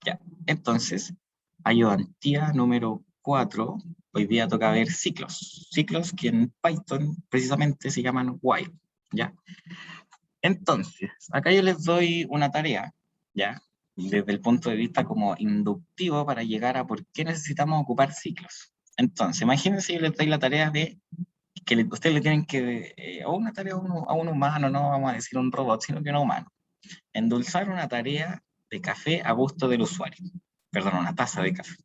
Ya, entonces, ayudantía número 4, hoy día toca ver ciclos. Ciclos que en Python precisamente se llaman while, ¿ya? Entonces, acá yo les doy una tarea, ¿ya? Desde el punto de vista como inductivo para llegar a por qué necesitamos ocupar ciclos. Entonces, imagínense yo les doy la tarea de que ustedes le tienen que, o una tarea a un humano, no vamos a decir un robot, sino que un humano, endulzar una tarea de café a gusto del usuario. Perdón, una taza de café.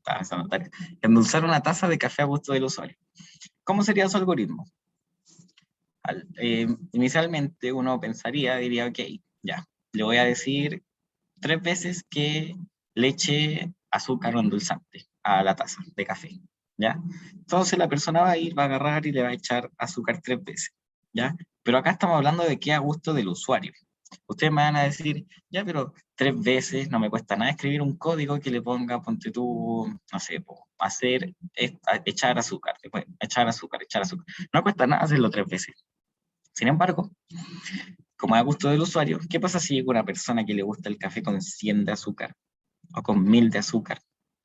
Endulzar una taza de café a gusto del usuario. ¿Cómo sería su algoritmo? Inicialmente uno pensaría, diría, ok, ya, le voy a decir 3 veces que le eche azúcar o endulzante a la taza de café, ¿ya? Entonces la persona va a ir, va a agarrar y le va a echar azúcar 3 veces, ¿ya? Pero acá estamos hablando de que a gusto del usuario. Ustedes me van a decir, ya, pero 3 veces no me cuesta nada escribir un código que le ponga, ponte tú, no sé, hacer, echar azúcar, después, echar azúcar, echar azúcar. No cuesta nada hacerlo 3 veces. Sin embargo, como a gusto del usuario, ¿qué pasa si llega una persona que le gusta el café con 100 de azúcar o con 1000 de azúcar?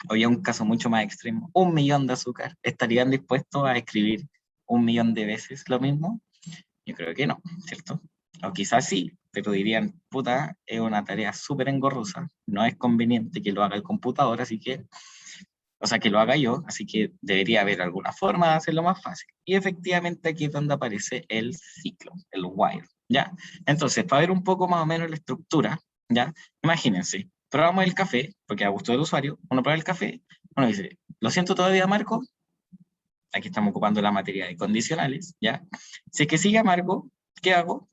O ya un caso mucho más extremo, 1.000.000 de azúcar. ¿Estarían dispuestos a escribir 1.000.000 de veces lo mismo? Yo creo que no, ¿cierto? O quizás sí, pero dirían, puta, es una tarea súper engorrosa, no es conveniente que lo haga el computador, así que, o sea, que lo haga yo, así que debería haber alguna forma de hacerlo más fácil. Y efectivamente aquí es donde aparece el ciclo, el while, ¿ya? Entonces, para ver un poco más o menos la estructura, ¿ya? Imagínense, probamos el café, porque a gusto del usuario, uno prueba el café, uno dice, lo siento todavía, Marco, aquí estamos ocupando la materia de condicionales, ¿ya? Si es que sigue amargo, ¿qué hago?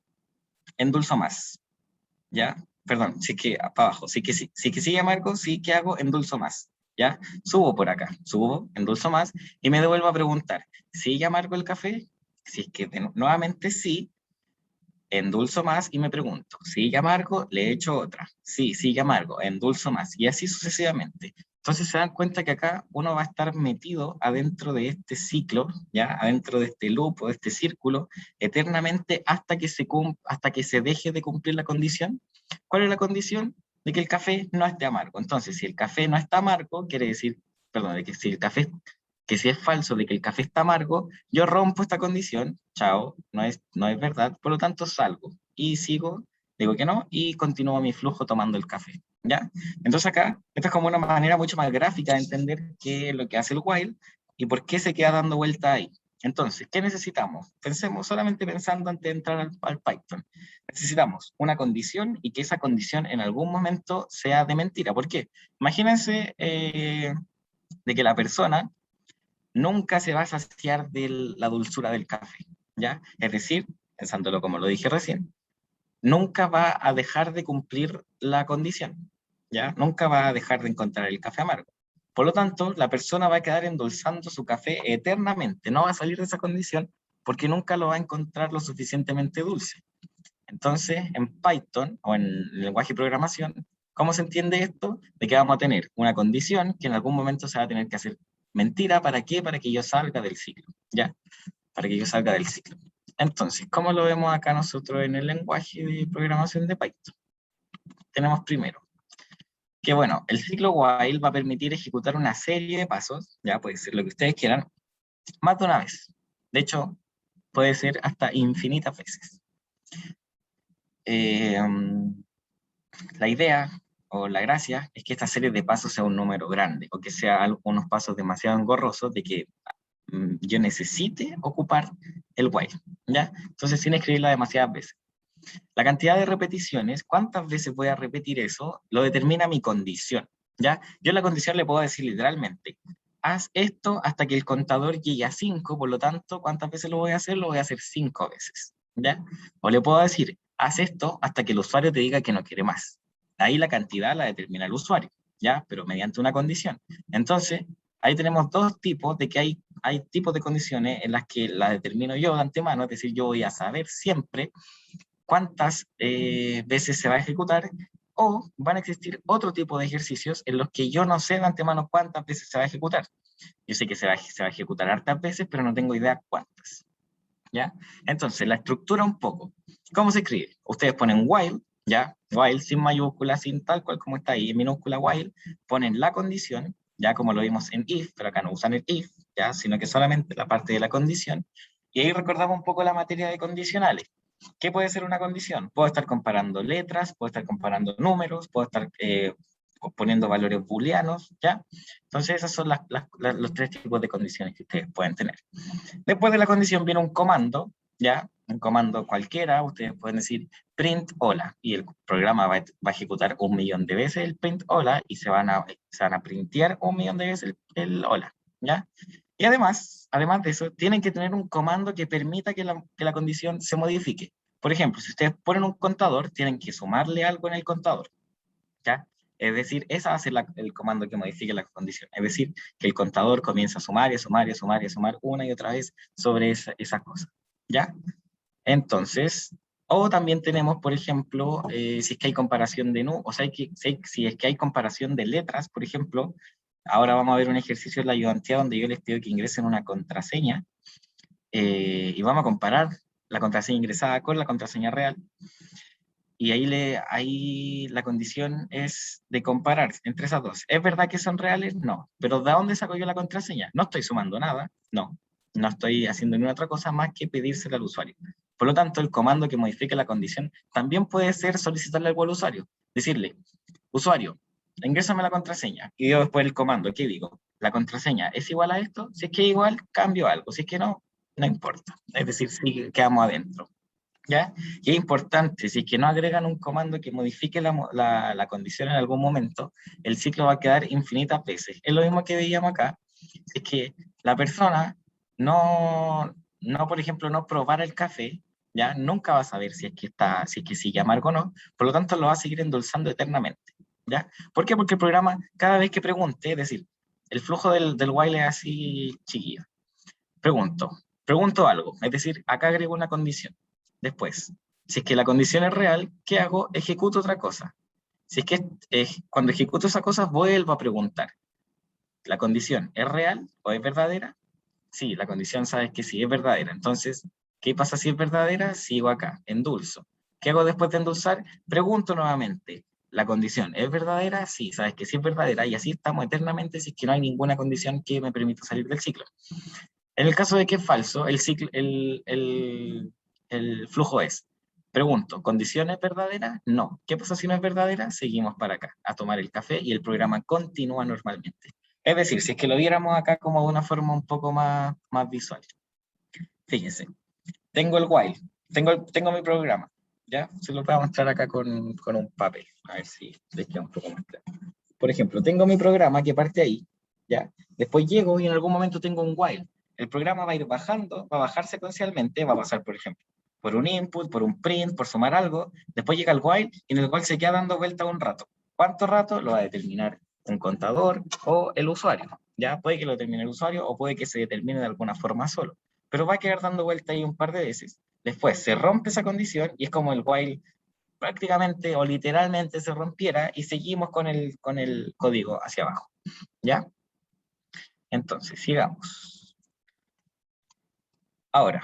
Endulzo más, ¿ya? Perdón, si es que para abajo, si es que sigue amargo, sí, ¿qué hago? Endulzo más, ¿ya? Subo por acá, subo, endulzo más, y me devuelvo a preguntar, ¿sigue amargo el café? Si es que nuevamente sí, endulzo más y me pregunto, ¿sigue amargo? Le echo otra. Sí, sigue amargo, endulzo más. Y así sucesivamente. Entonces se dan cuenta que acá uno va a estar metido adentro de este ciclo, ya adentro de este loop o de este círculo, eternamente hasta que se deje de cumplir la condición. ¿Cuál es la condición? De que el café no esté amargo. Entonces, si el café no está amargo, quiere decir, perdón, de que si el café que si es falso de que el café está amargo, yo rompo esta condición, chao, no es verdad, por lo tanto salgo y sigo, digo que no, y continúo mi flujo tomando el café, ¿ya? Entonces acá, esta es como una manera mucho más gráfica de entender qué es lo que hace el while y por qué se queda dando vuelta ahí. Entonces, ¿qué necesitamos? Pensemos solamente pensando antes de entrar al Python. Necesitamos una condición y que esa condición en algún momento sea de mentira. ¿Por qué? Imagínense de que la persona nunca se va a saciar de la dulzura del café, ¿ya? Es decir, pensándolo como lo dije recién, nunca va a dejar de cumplir la condición, ¿ya? Nunca va a dejar de encontrar el café amargo. Por lo tanto, la persona va a quedar endulzando su café eternamente, no va a salir de esa condición porque nunca lo va a encontrar lo suficientemente dulce. Entonces, en Python o en el lenguaje de programación, ¿cómo se entiende esto? De que vamos a tener una condición que en algún momento se va a tener que hacer mentira. ¿Para qué? Para que yo salga del ciclo, ¿ya? Para que yo salga del ciclo. Entonces, ¿cómo lo vemos acá nosotros en el lenguaje de programación de Python? Tenemos primero que, bueno, el ciclo while va a permitir ejecutar una serie de pasos, ya puede ser lo que ustedes quieran, más de una vez. De hecho, puede ser hasta infinitas veces. Eh, La idea o la gracia es que esta serie de pasos sea un número grande o que sea unos pasos demasiado engorrosos de que yo necesite ocupar el while, ¿ya? Entonces, sin escribirla demasiadas veces. La cantidad de repeticiones, cuántas veces voy a repetir eso, lo determina mi condición, ¿ya? Yo en la condición le puedo decir literalmente, haz esto hasta que el contador llegue a 5, por lo tanto, ¿cuántas veces lo voy a hacer? Lo voy a hacer 5 veces, ¿ya? O le puedo decir, haz esto hasta que el usuario te diga que no quiere más. Ahí la cantidad la determina el usuario, ¿ya? Pero mediante una condición. Entonces, ahí tenemos dos tipos de que hay tipos de condiciones en las que la determino yo de antemano, es decir, yo voy a saber siempre cuántas veces se va a ejecutar, o van a existir otro tipo de ejercicios en los que yo no sé de antemano cuántas veces se va a ejecutar. Yo sé que se va a ejecutar hartas veces, pero no tengo idea cuántas, ¿ya? Entonces, la estructura un poco. ¿Cómo se escribe? Ustedes ponen while, ¿ya? While sin mayúscula, sin tal cual como está ahí, en minúscula while, ponen la condición, ya como lo vimos en if, pero acá no usan el if, ya, sino que solamente la parte de la condición, y ahí recordamos un poco la materia de condicionales. ¿Qué puede ser una condición? Puedo estar comparando letras, puedo estar comparando números, puedo estar poniendo valores booleanos, ¿ya? Entonces esos son los tres tipos de condiciones que ustedes pueden tener. Después de la condición viene un comando, ¿ya? Un comando cualquiera, ustedes pueden decir print hola, y el programa va a ejecutar 1.000.000 de veces el print hola, y se van a printear 1.000.000 de veces el hola, ¿ya? Y además de eso, tienen que tener un comando que permita que la condición se modifique. Por ejemplo, si ustedes ponen un contador, tienen que sumarle algo en el contador, ¿ya? Es decir, ese va a ser el comando que modifique la condición. Es decir, que el contador comienza a sumar y a sumar y a sumar y a sumar una y otra vez sobre esas cosas, ¿ya? Entonces, o también tenemos, por ejemplo, si es que hay comparación de o sea, si es que hay comparación de letras, por ejemplo, ahora vamos a ver un ejercicio en la ayudantía donde yo les pido que ingresen una contraseña y vamos a comparar la contraseña ingresada con la contraseña real. Y ahí la condición es de comparar entre esas dos. ¿Es verdad que son reales? No. ¿Pero de dónde saco yo la contraseña? No estoy sumando nada, no. No estoy haciendo ninguna otra cosa más que pedírsela al usuario. Por lo tanto, el comando que modifique la condición también puede ser solicitarle algo al usuario. Decirle, usuario, ingrésame la contraseña. Y yo después el comando, ¿qué digo? ¿La contraseña es igual a esto? Si es que es igual, cambio algo. Si es que no, no importa. Es decir, si quedamos adentro. ¿Ya? Y es importante, si es que no agregan un comando que modifique la condición en algún momento, el ciclo va a quedar infinitas veces. Es lo mismo que veíamos acá, es que la persona no, por ejemplo, no probara el café, ¿ya? Nunca va a saber si es que sigue amargo o no, por lo tanto lo va a seguir endulzando eternamente, ¿ya? ¿Por qué? Porque el programa, cada vez que pregunte, es decir, el flujo del while es así, chiquillo. Pregunto algo, es decir, acá agrego una condición. Después, si es que la condición es real, ¿qué hago? Ejecuto otra cosa. Si es que cuando ejecuto esa cosa, vuelvo a preguntar. ¿La condición es real o es verdadera? Sí, la condición sabes que sí es verdadera. Entonces, ¿qué pasa si es verdadera? Sigo acá, endulzo. ¿Qué hago después de endulzar? Pregunto nuevamente. ¿La condición es verdadera? Sí, sabes que sí es verdadera. Y así estamos eternamente si es que no hay ninguna condición que me permita salir del ciclo. En el caso de que es falso, el flujo es, pregunto, ¿condiciones verdaderas? No. ¿Qué pasa si no es verdadera? Seguimos para acá, a tomar el café y el programa continúa normalmente. Es decir, si es que lo viéramos acá como de una forma un poco más visual. Fíjense, tengo el while, tengo mi programa, ¿ya? Se lo voy a mostrar acá con un papel, a ver si les queda un poco más claro. Por ejemplo, tengo mi programa que parte ahí, ¿ya? Después llego y en algún momento tengo un while. El programa va a ir bajando, va a bajar secuencialmente, va a pasar, por ejemplo, por un input, por un print, por sumar algo, después llega el while y en el while se queda dando vuelta un rato. ¿Cuánto rato? Lo va a determinar un contador o el usuario, ¿ya? Puede que lo determine el usuario o puede que se determine de alguna forma solo, pero va a quedar dando vuelta ahí un par de veces. Después se rompe esa condición y es como el while prácticamente o literalmente se rompiera y seguimos con el código hacia abajo, ¿ya? Entonces, sigamos. Ahora,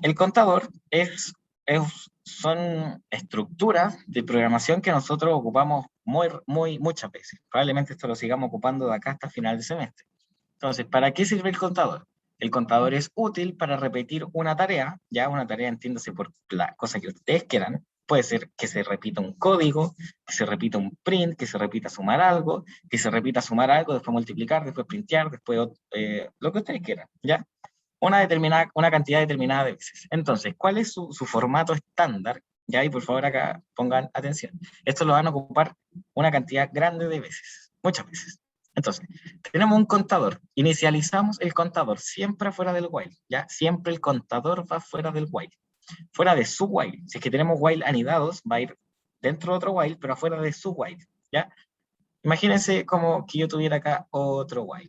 el contador son estructuras de programación que nosotros ocupamos muchas veces. Probablemente esto lo sigamos ocupando de acá hasta final de semestre. Entonces, ¿para qué sirve el contador? El contador es útil para repetir una tarea, ya una tarea entiéndase por la cosa que ustedes quieran. Puede ser que se repita un código, que se repita un print, que se repita sumar algo, que se repita sumar algo, después multiplicar, después printear, después lo que ustedes quieran, ¿ya? Una cantidad determinada de veces. Entonces, ¿cuál es su formato estándar? Ya, y por favor acá pongan atención. Esto lo van a ocupar una cantidad grande de veces, muchas veces. Entonces, tenemos un contador. Inicializamos el contador siempre fuera del while, ¿ya? Siempre el contador va fuera del while, fuera de su while. Si es que tenemos while anidados, va a ir dentro de otro while, pero afuera de su while, ¿ya? Imagínense como que yo tuviera acá otro while.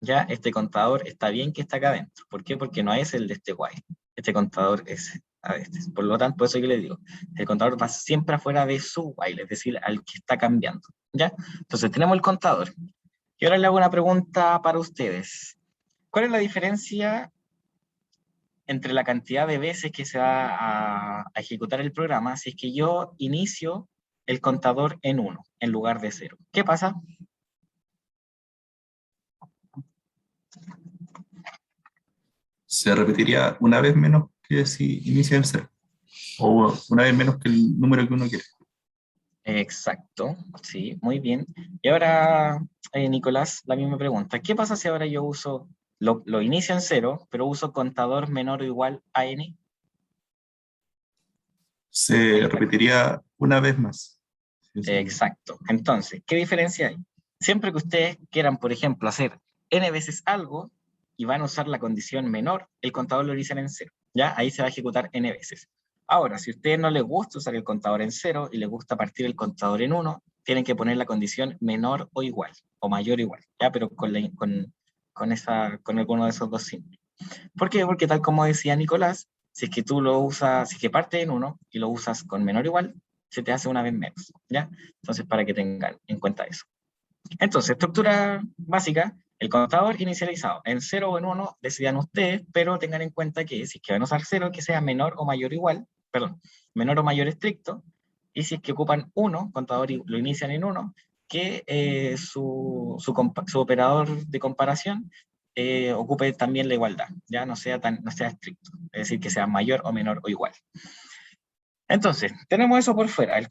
Ya este contador está bien que está acá adentro. ¿Por qué? Porque no es el de este while. Este contador es a este. Por lo tanto, por eso que le digo, el contador va siempre afuera de su while, es decir, al que está cambiando. ¿Ya? Entonces tenemos el contador. Y ahora le hago una pregunta para ustedes. ¿Cuál es la diferencia entre la cantidad de veces que se va a ejecutar el programa si es que yo inicio el contador en 1 en lugar de 0. ¿Qué pasa? Se repetiría una vez menos que si inicia en cero, o una vez menos que el número que uno quiere. Exacto, sí, muy bien. Y ahora, Nicolás, la misma pregunta. ¿Qué pasa si ahora yo uso, lo inicio en 0, pero uso contador menor o igual a n? Ahí Se está. repetiría una vez más. Sí, eso es. Exacto. Entonces, ¿qué diferencia hay? Siempre que ustedes quieran, por ejemplo, hacer n veces algo y van a usar la condición menor, el contador lo inician en 0. ¿Ya? Ahí se va a ejecutar n veces. Ahora, si a ustedes no les gusta usar el contador en 0 y les gusta partir el contador en 1, tienen que poner la condición menor o igual, o mayor o igual, ¿ya? Pero con alguno de esos dos signos. ¿Por qué? Porque tal como decía Nicolás, si es que tú lo usas, si es que parte en 1 y lo usas con menor o igual, se te hace una vez menos, ¿ya? Entonces, para que tengan en cuenta eso. Entonces, estructura básica, el contador inicializado en 0 o en 1, decidan ustedes, pero tengan en cuenta que si es que van a usar 0, que sea menor o mayor igual, perdón, menor o mayor estricto, y si es que ocupan 1, contador lo inician en 1, que su operador de comparación ocupe también la igualdad, ya no sea estricto, es decir, que sea mayor o menor o igual. Entonces, tenemos eso por fuera, el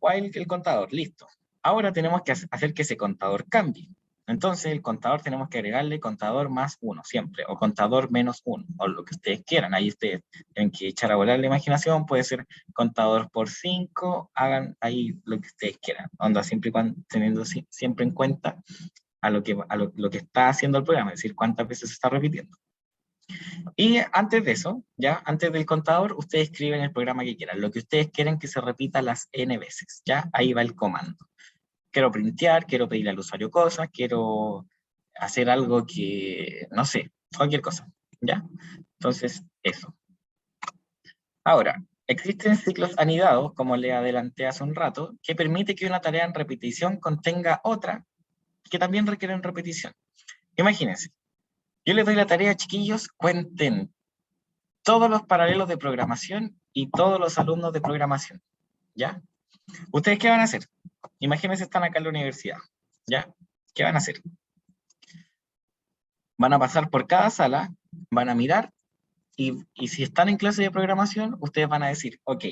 while, el contador, listo. Ahora tenemos que hacer que ese contador cambie. Entonces, el contador tenemos que agregarle contador más 1 siempre, o contador menos 1, o lo que ustedes quieran. Ahí ustedes tienen que echar a volar la imaginación, puede ser contador por 5, hagan ahí lo que ustedes quieran. Onda, siempre y cuando teniendo siempre en cuenta lo que está haciendo el programa, es decir, cuántas veces se está repitiendo. Y antes de eso, ya, antes del contador, ustedes escriben el programa que quieran, lo que ustedes quieren que se repita las n veces, ya, ahí va el comando. Quiero printear, quiero pedirle al usuario cosas, quiero hacer algo que, no sé, cualquier cosa, ya. Entonces, eso. Ahora, existen ciclos anidados, como le adelanté hace un rato, que permite que una tarea en repetición contenga otra que también requieren repetición. Imagínense, yo les doy la tarea, chiquillos, cuenten todos los paralelos de programación y todos los alumnos de programación, ¿ya? ¿Ustedes qué van a hacer? Imagínense, están acá en la universidad, ¿ya? ¿Qué van a hacer? Van a pasar por cada sala, van a mirar, y si están en clase de programación, ustedes van a decir, ok,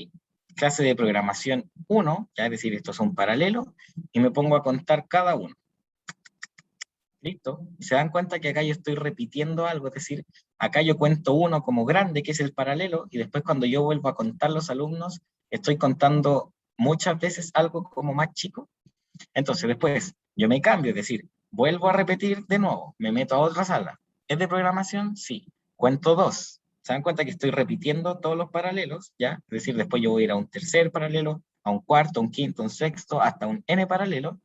clase de programación 1, ya es decir, estos son paralelos, y me pongo a contar cada uno. ¿Listo? Y se dan cuenta que acá yo estoy repitiendo algo, es decir, acá yo cuento uno como grande, que es el paralelo, y después cuando yo vuelvo a contar los alumnos, estoy contando muchas veces algo como más chico. Entonces después yo me cambio, es decir, vuelvo a repetir de nuevo, me meto a otra sala. ¿Es de programación? Sí. Cuento dos. ¿Se dan cuenta que estoy repitiendo todos los paralelos? ¿Ya? Es decir, después yo voy a ir a un tercer paralelo, a un cuarto, un quinto, un sexto, hasta un n paralelo,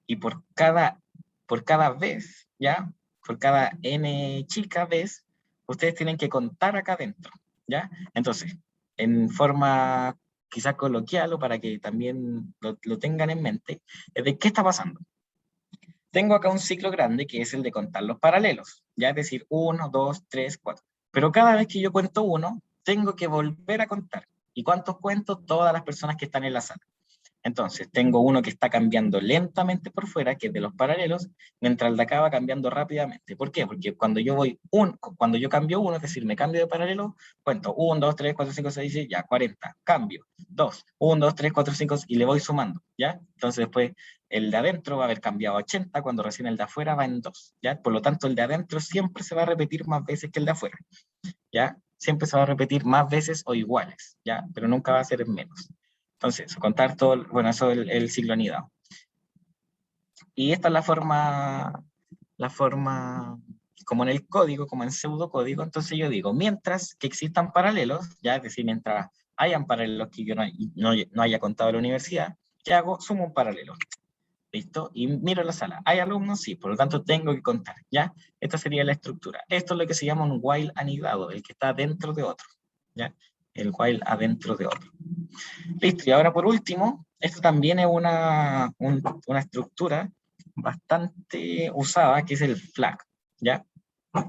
y por cada vez, ¿ya? Por cada n chica vez, ustedes tienen que contar acá adentro, ¿ya? Entonces, en forma quizás coloquial o para que también lo tengan en mente, es de qué está pasando. Tengo acá un ciclo grande que es el de contar los paralelos, ya es decir, 1, 2, 3, 4. Pero cada vez que yo cuento uno, tengo que volver a contar. ¿Y cuántos cuento? Todas las personas que están en la sala. Entonces, tengo uno que está cambiando lentamente por fuera, que es de los paralelos, mientras el de acá va cambiando rápidamente. ¿Por qué? Porque cuando yo cambio uno, es decir, me cambio de paralelo, cuento 1, 2, 3, 4, 5, 6, 7, ya, 40, cambio, 2, 1, 2, 3, 4, 5, y le voy sumando, ¿ya? Entonces, después, el de adentro va a haber cambiado a 80, cuando recién el de afuera va en 2, ¿ya? Por lo tanto, el de adentro siempre se va a repetir más veces que el de afuera, ¿ya? Siempre se va a repetir más veces o iguales, ¿ya? Pero nunca va a ser menos. Entonces, contar todo, bueno, eso es el ciclo anidado. Y esta es la forma, como en el código, como en pseudocódigo, entonces yo digo, mientras que existan paralelos, ya es decir, mientras hayan paralelos que yo no haya contado en la universidad, ¿qué hago? Sumo un paralelo. ¿Listo? Y miro la sala. ¿Hay alumnos? Sí, por lo tanto tengo que contar, ¿ya? Esta sería la estructura. Esto es lo que se llama un while anidado, el que está dentro de otro, ¿ya? El while adentro de otro. Listo, y ahora por último, esto también es una estructura bastante usada, que es el flag, ¿ya?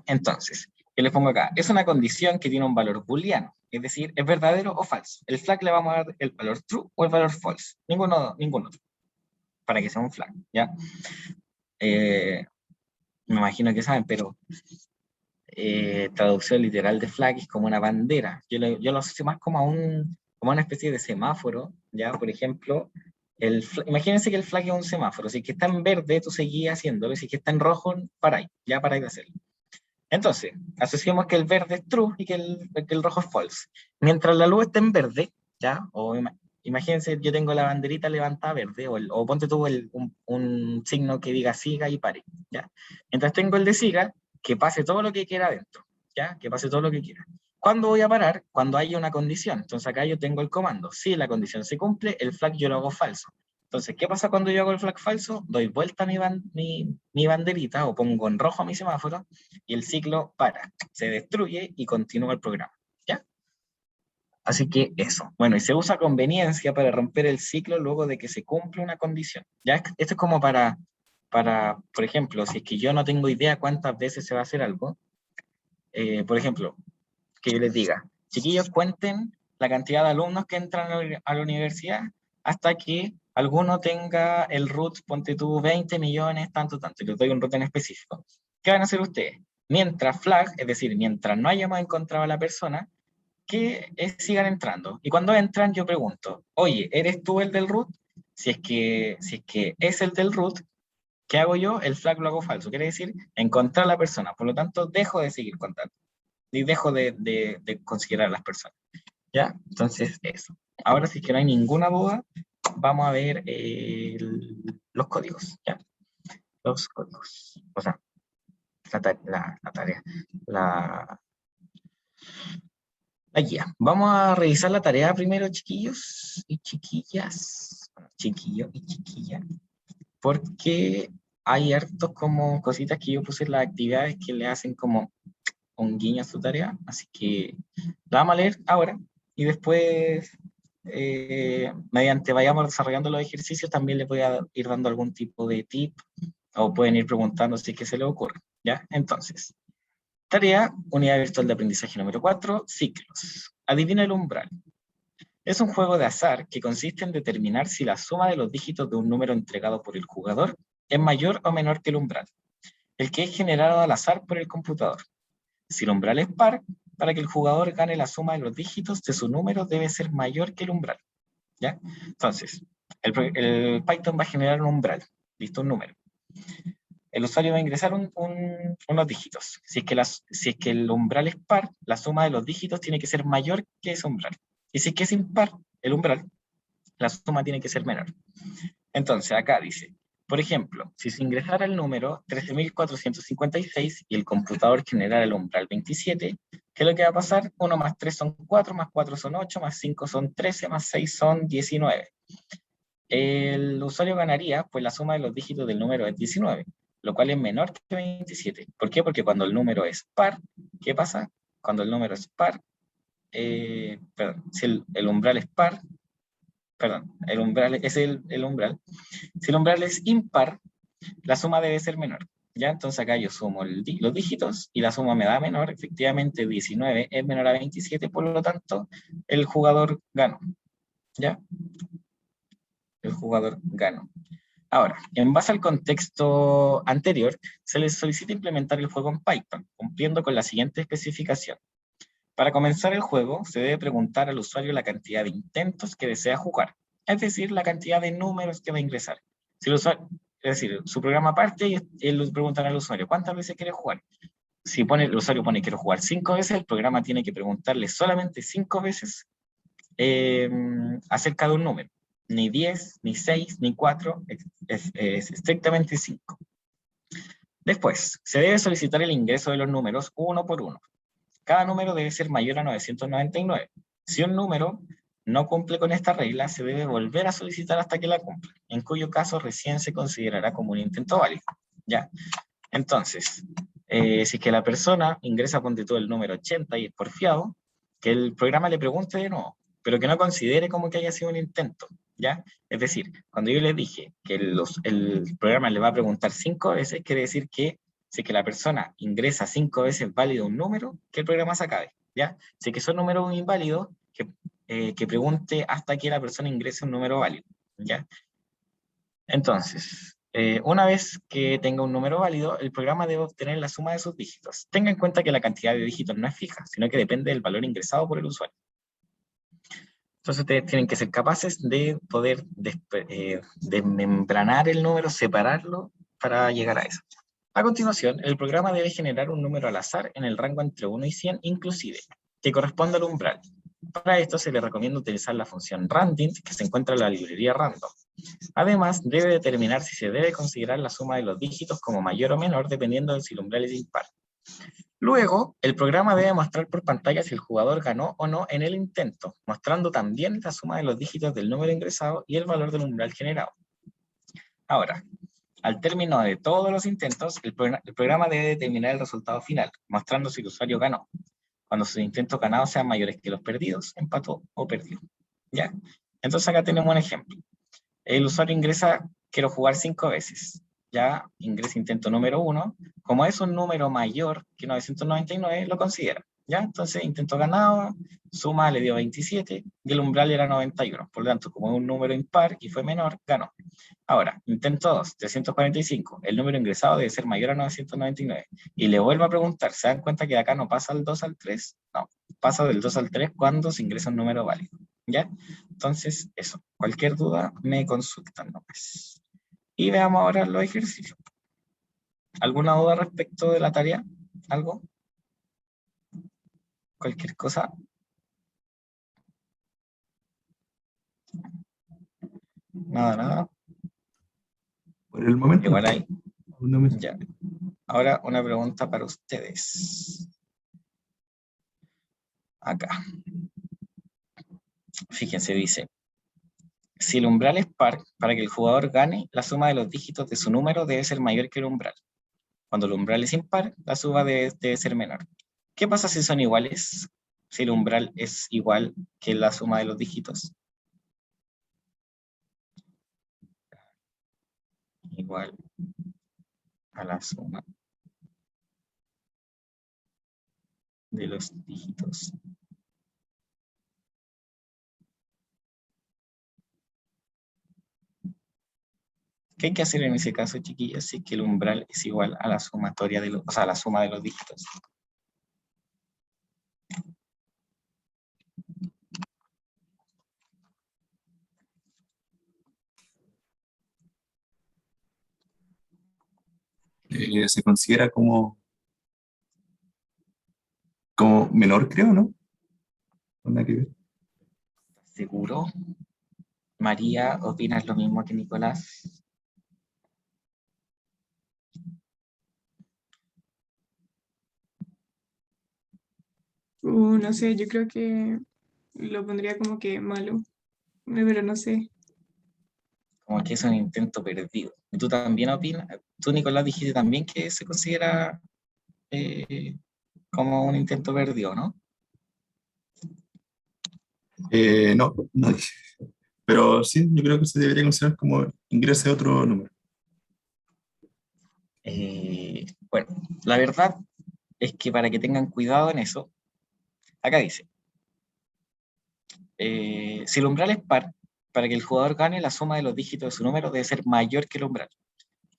Entonces, ¿Qué les pongo acá? Es una condición que tiene un valor booleano, es decir, es verdadero o falso. El flag le vamos a dar el valor true o el valor false, ningún otro, para que sea un flag, ¿ya? Me imagino que saben, pero traducción literal de flag es como una bandera. Yo lo asocio más como a una especie de semáforo, ¿ya? Por ejemplo, imagínense que el flag es un semáforo, si es que está en verde, tú seguís haciéndolo, si es que está en rojo, paráis, ya paráis de hacerlo. Entonces, asociamos que el verde es true y que el rojo es false. Mientras la luz esté en verde, ¿ya? Imagínense, yo tengo la banderita levantada verde, o ponte tú un signo que diga siga y pare, ¿ya? Mientras tengo el de siga, que pase todo lo que quiera adentro, ¿ya? Que pase todo lo que quiera. ¿Cuándo voy a parar? Cuando haya una condición. Entonces acá yo tengo el comando. Si la condición se cumple, el flag yo lo hago falso. Entonces, ¿qué pasa cuando yo hago el flag falso? Doy vuelta a mi banderita o pongo en rojo mi semáforo y el ciclo para, se destruye y continúa el programa, ¿ya? Así que eso. Bueno, y se usa conveniencia para romper el ciclo luego de que se cumple una condición. ¿Ya? Esto es como por ejemplo, si es que yo no tengo idea cuántas veces se va a hacer algo, por ejemplo, que yo les diga, chiquillos, cuenten la cantidad de alumnos que entran a la universidad hasta que alguno tenga el root, ponte tú 20 millones, tanto, y les doy un root en específico. ¿Qué van a hacer ustedes? Mientras flag, es decir, mientras no hayamos encontrado a la persona, que sigan entrando. Y cuando entran, yo pregunto, oye, ¿eres tú el del root? Si es que es el del root, ¿qué hago yo? El flag lo hago falso. Quiere decir encontrar a la persona. Por lo tanto, dejo de seguir contando. Y dejo de considerar a las personas. ¿Ya? Entonces, eso. Ahora, si es que no hay ninguna duda, vamos a ver los códigos. ¿Ya? Los códigos. O sea, la tarea. La, la guía. Vamos a revisar la tarea primero, chiquillos y chiquillas. Bueno, chiquillo y chiquilla. Porque hay hartos como cositas que yo puse en las actividades que le hacen como un guiño a su tarea. Así que la vamos a leer ahora y después, mediante vayamos desarrollando los ejercicios, también les voy a ir dando algún tipo de tip o pueden ir preguntando si es que se les ocurre. ¿Ya? Entonces, tarea, unidad virtual de aprendizaje número 4, ciclos. Adivina el umbral. Es un juego de azar que consiste en determinar si la suma de los dígitos de un número entregado por el jugador es mayor o menor que el umbral, el que es generado al azar por el computador. Si el umbral es par, para que el jugador gane la suma de los dígitos de su número debe ser mayor que el umbral. ¿Ya? Entonces, el Python va a generar un umbral, listo, un número. El usuario va a ingresar unos dígitos. Si es que el umbral es par, la suma de los dígitos tiene que ser mayor que ese umbral. Y si es que es impar, el umbral, la suma tiene que ser menor. Entonces, acá dice, por ejemplo, si se ingresara el número 13.456 y el computador generara el umbral 27, ¿qué es lo que va a pasar? 1 más 3 son 4, más 4 son 8, más 5 son 13, más 6 son 19. El usuario ganaría, pues la suma de los dígitos del número es 19, lo cual es menor que 27. ¿Por qué? Porque cuando el número es par, ¿qué pasa? Cuando el número es par, perdón, si el umbral es par, perdón, el umbral es el umbral. Si el umbral es impar, la suma debe ser menor. ¿Ya? Entonces acá yo sumo los dígitos y la suma me da menor. Efectivamente, 19 es menor a 27, por lo tanto, el jugador ganó. ¿Ya? El jugador ganó. Ahora, en base al contexto anterior, se les solicita implementar el juego en Python, cumpliendo con la siguiente especificación. Para comenzar el juego, se debe preguntar al usuario la cantidad de intentos que desea jugar, es decir, la cantidad de números que va a ingresar. Si el usuario, es decir, su programa parte y él pregunta al usuario, ¿cuántas veces quiere jugar? Si el usuario pone quiero jugar 5 veces, el programa tiene que preguntarle solamente 5 veces acerca de un número. Ni 10, ni 6, ni 4, es estrictamente 5. Después, se debe solicitar el ingreso de los números uno por uno. Cada número debe ser mayor a 999. Si un número no cumple con esta regla, se debe volver a solicitar hasta que la cumpla, en cuyo caso recién se considerará como un intento válido. ¿Ya? Entonces, si es que la persona ingresa, ponte tú el número 80 y es porfiado, que el programa le pregunte de nuevo, pero que no considere como que haya sido un intento. ¿Ya? Es decir, cuando yo les dije que el programa le va a preguntar 5 veces, quiere decir que si es que la persona ingresa 5 veces válido un número, que el programa se acabe, ¿ya? Si es que son números inválidos, que pregunte hasta que la persona ingrese un número válido, ¿ya? Entonces, una vez que tenga un número válido, el programa debe obtener la suma de sus dígitos. Tenga en cuenta que la cantidad de dígitos no es fija, sino que depende del valor ingresado por el usuario. Entonces ustedes tienen que ser capaces de poder desmembranar el número, separarlo para llegar a eso. A continuación, el programa debe generar un número al azar en el rango entre 1 y 100 inclusive, que corresponda al umbral. Para esto se le recomienda utilizar la función randint que se encuentra en la librería random. Además, debe determinar si se debe considerar la suma de los dígitos como mayor o menor dependiendo de si el umbral es impar. Luego, el programa debe mostrar por pantalla si el jugador ganó o no en el intento, mostrando también la suma de los dígitos del número ingresado y el valor del umbral generado. Ahora, al término de todos los intentos, el programa debe determinar el resultado final, mostrando si el usuario ganó, cuando sus intentos ganados sean mayores que los perdidos, empató o perdió. ¿Ya? Entonces acá tenemos un ejemplo. El usuario ingresa, quiero jugar 5 veces. Ya ingresa intento número 1. Como es un número mayor que 999, lo considera. ¿Ya? Entonces, intento ganado, suma le dio 27 y el umbral era 91. Por lo tanto, como es un número impar y fue menor, ganó. Ahora, intento 2, 345. El número ingresado debe ser mayor a 999. Y le vuelvo a preguntar, ¿se dan cuenta que acá no pasa del 2 al 3? No, pasa del 2 al 3 cuando se ingresa un número válido. ¿Ya? Entonces, eso. Cualquier duda, me consultan nomás. Y veamos ahora los ejercicios. ¿Alguna duda respecto de la tarea? ¿Algo? ¿Cualquier cosa? Nada, nada. Por el momento Igual no. hay. Aún no me- Ya. Ahora una pregunta para ustedes. Acá. Fíjense, dice. Si el umbral es par, para que el jugador gane, la suma de los dígitos de su número debe ser mayor que el umbral. Cuando el umbral es impar, la suma debe ser menor. ¿Qué pasa si son iguales? Si el umbral es igual que la suma de los dígitos. Igual a la suma de los dígitos. ¿Qué hay que hacer en ese caso, chiquillos? Si es que el umbral es igual a la sumatoria de los, o sea, a la suma de los dígitos. Se considera como menor, creo, ¿no? No, nada que ver. ¿Seguro? María, ¿opinas lo mismo que Nicolás? No sé, yo creo que lo pondría como que malo, pero no sé. Como que es un intento perdido. ¿Y tú también opinas? Tú, Nicolás, dijiste también que se considera eh, como un intento perdido, ¿no? No, no dije. Pero sí, yo creo que se debería considerar como ingreso de otro número. Bueno, la verdad es que para que tengan cuidado en eso, acá dice, si el umbral es par, para que el jugador gane, la suma de los dígitos de su número debe ser mayor que el umbral.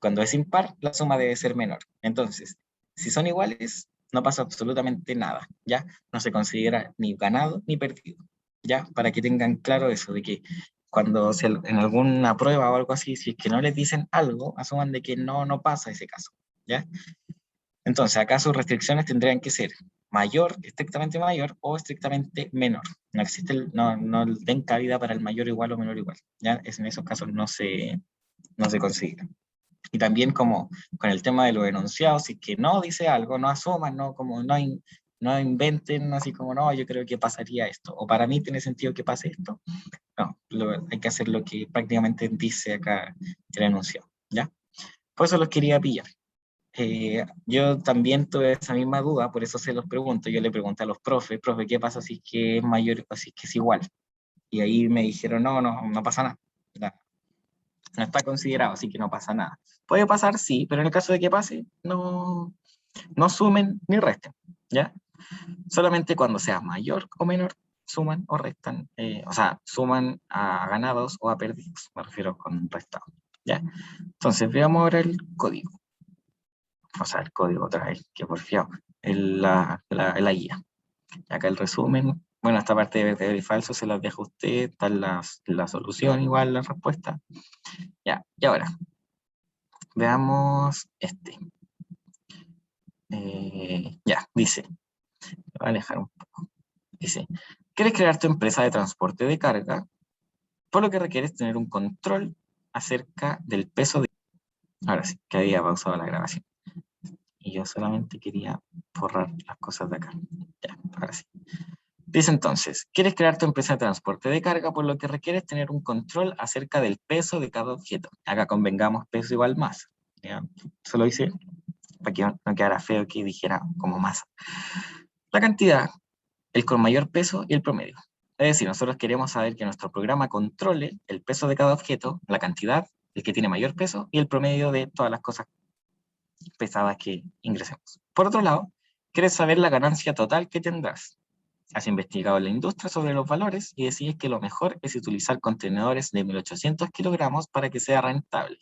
Cuando es impar, la suma debe ser menor. Entonces, si son iguales, no pasa absolutamente nada, ¿ya? No se considera ni ganado ni perdido, ¿ya? Para que tengan claro eso, de que cuando en alguna prueba o algo así, si es que no les dicen algo, asuman de que no pasa ese caso, ¿ya? Entonces, acá sus restricciones tendrían que ser mayor, estrictamente mayor, o estrictamente menor. No existe, no den cabida para el mayor igual o menor igual, ¿ya? En esos casos no se considera. Y también como con el tema de los enunciados, si es que no dice algo, no asuman, no inventen así como, no, yo creo que pasaría esto, o para mí tiene sentido que pase esto. No, hay que hacer lo que prácticamente dice acá el enunciado, ¿ya? Por eso los quería pillar. Yo también tuve esa misma duda, por eso se los pregunto. Yo le pregunté a los profes, profe, ¿qué pasa si es que es mayor o si es que es igual? Y ahí me dijeron, no pasa nada. No está considerado, así que no pasa nada. Puede pasar, sí, pero en el caso de que pase, no sumen ni resten, ¿ya? Solamente cuando sea mayor o menor, suman o restan, o sea, suman a ganados o a perdidos, me refiero con restado, ¿ya? Entonces, veamos ahora el código. O sea, el código otra vez, que porfiado, la guía. Acá el resumen, bueno, esta parte de verdadero y falso se las dejo a usted, está la solución igual, la respuesta. Ya, y ahora, veamos este. Ya, dice, voy a alejar un poco. Dice, ¿quieres crear tu empresa de transporte de carga? Por lo que requieres tener un control acerca del peso de... Ahora sí, que había pausado la grabación. Y yo solamente quería borrar las cosas de acá. Ya, ahora sí. Dice entonces, ¿quieres crear tu empresa de transporte de carga? Por lo que requieres tener un control acerca del peso de cada objeto. Acá convengamos peso igual masa. ¿Ya? Solo hice para que no quedara feo que dijera como masa. La cantidad, el con mayor peso y el promedio. Es decir, nosotros queremos saber que nuestro programa controle el peso de cada objeto, la cantidad, el que tiene mayor peso y el promedio de todas las cosas pesadas que ingresemos. Por otro lado, quieres saber la ganancia total que tendrás. Has investigado en la industria sobre los valores y decides que lo mejor es utilizar contenedores de 1800 kilogramos para que sea rentable,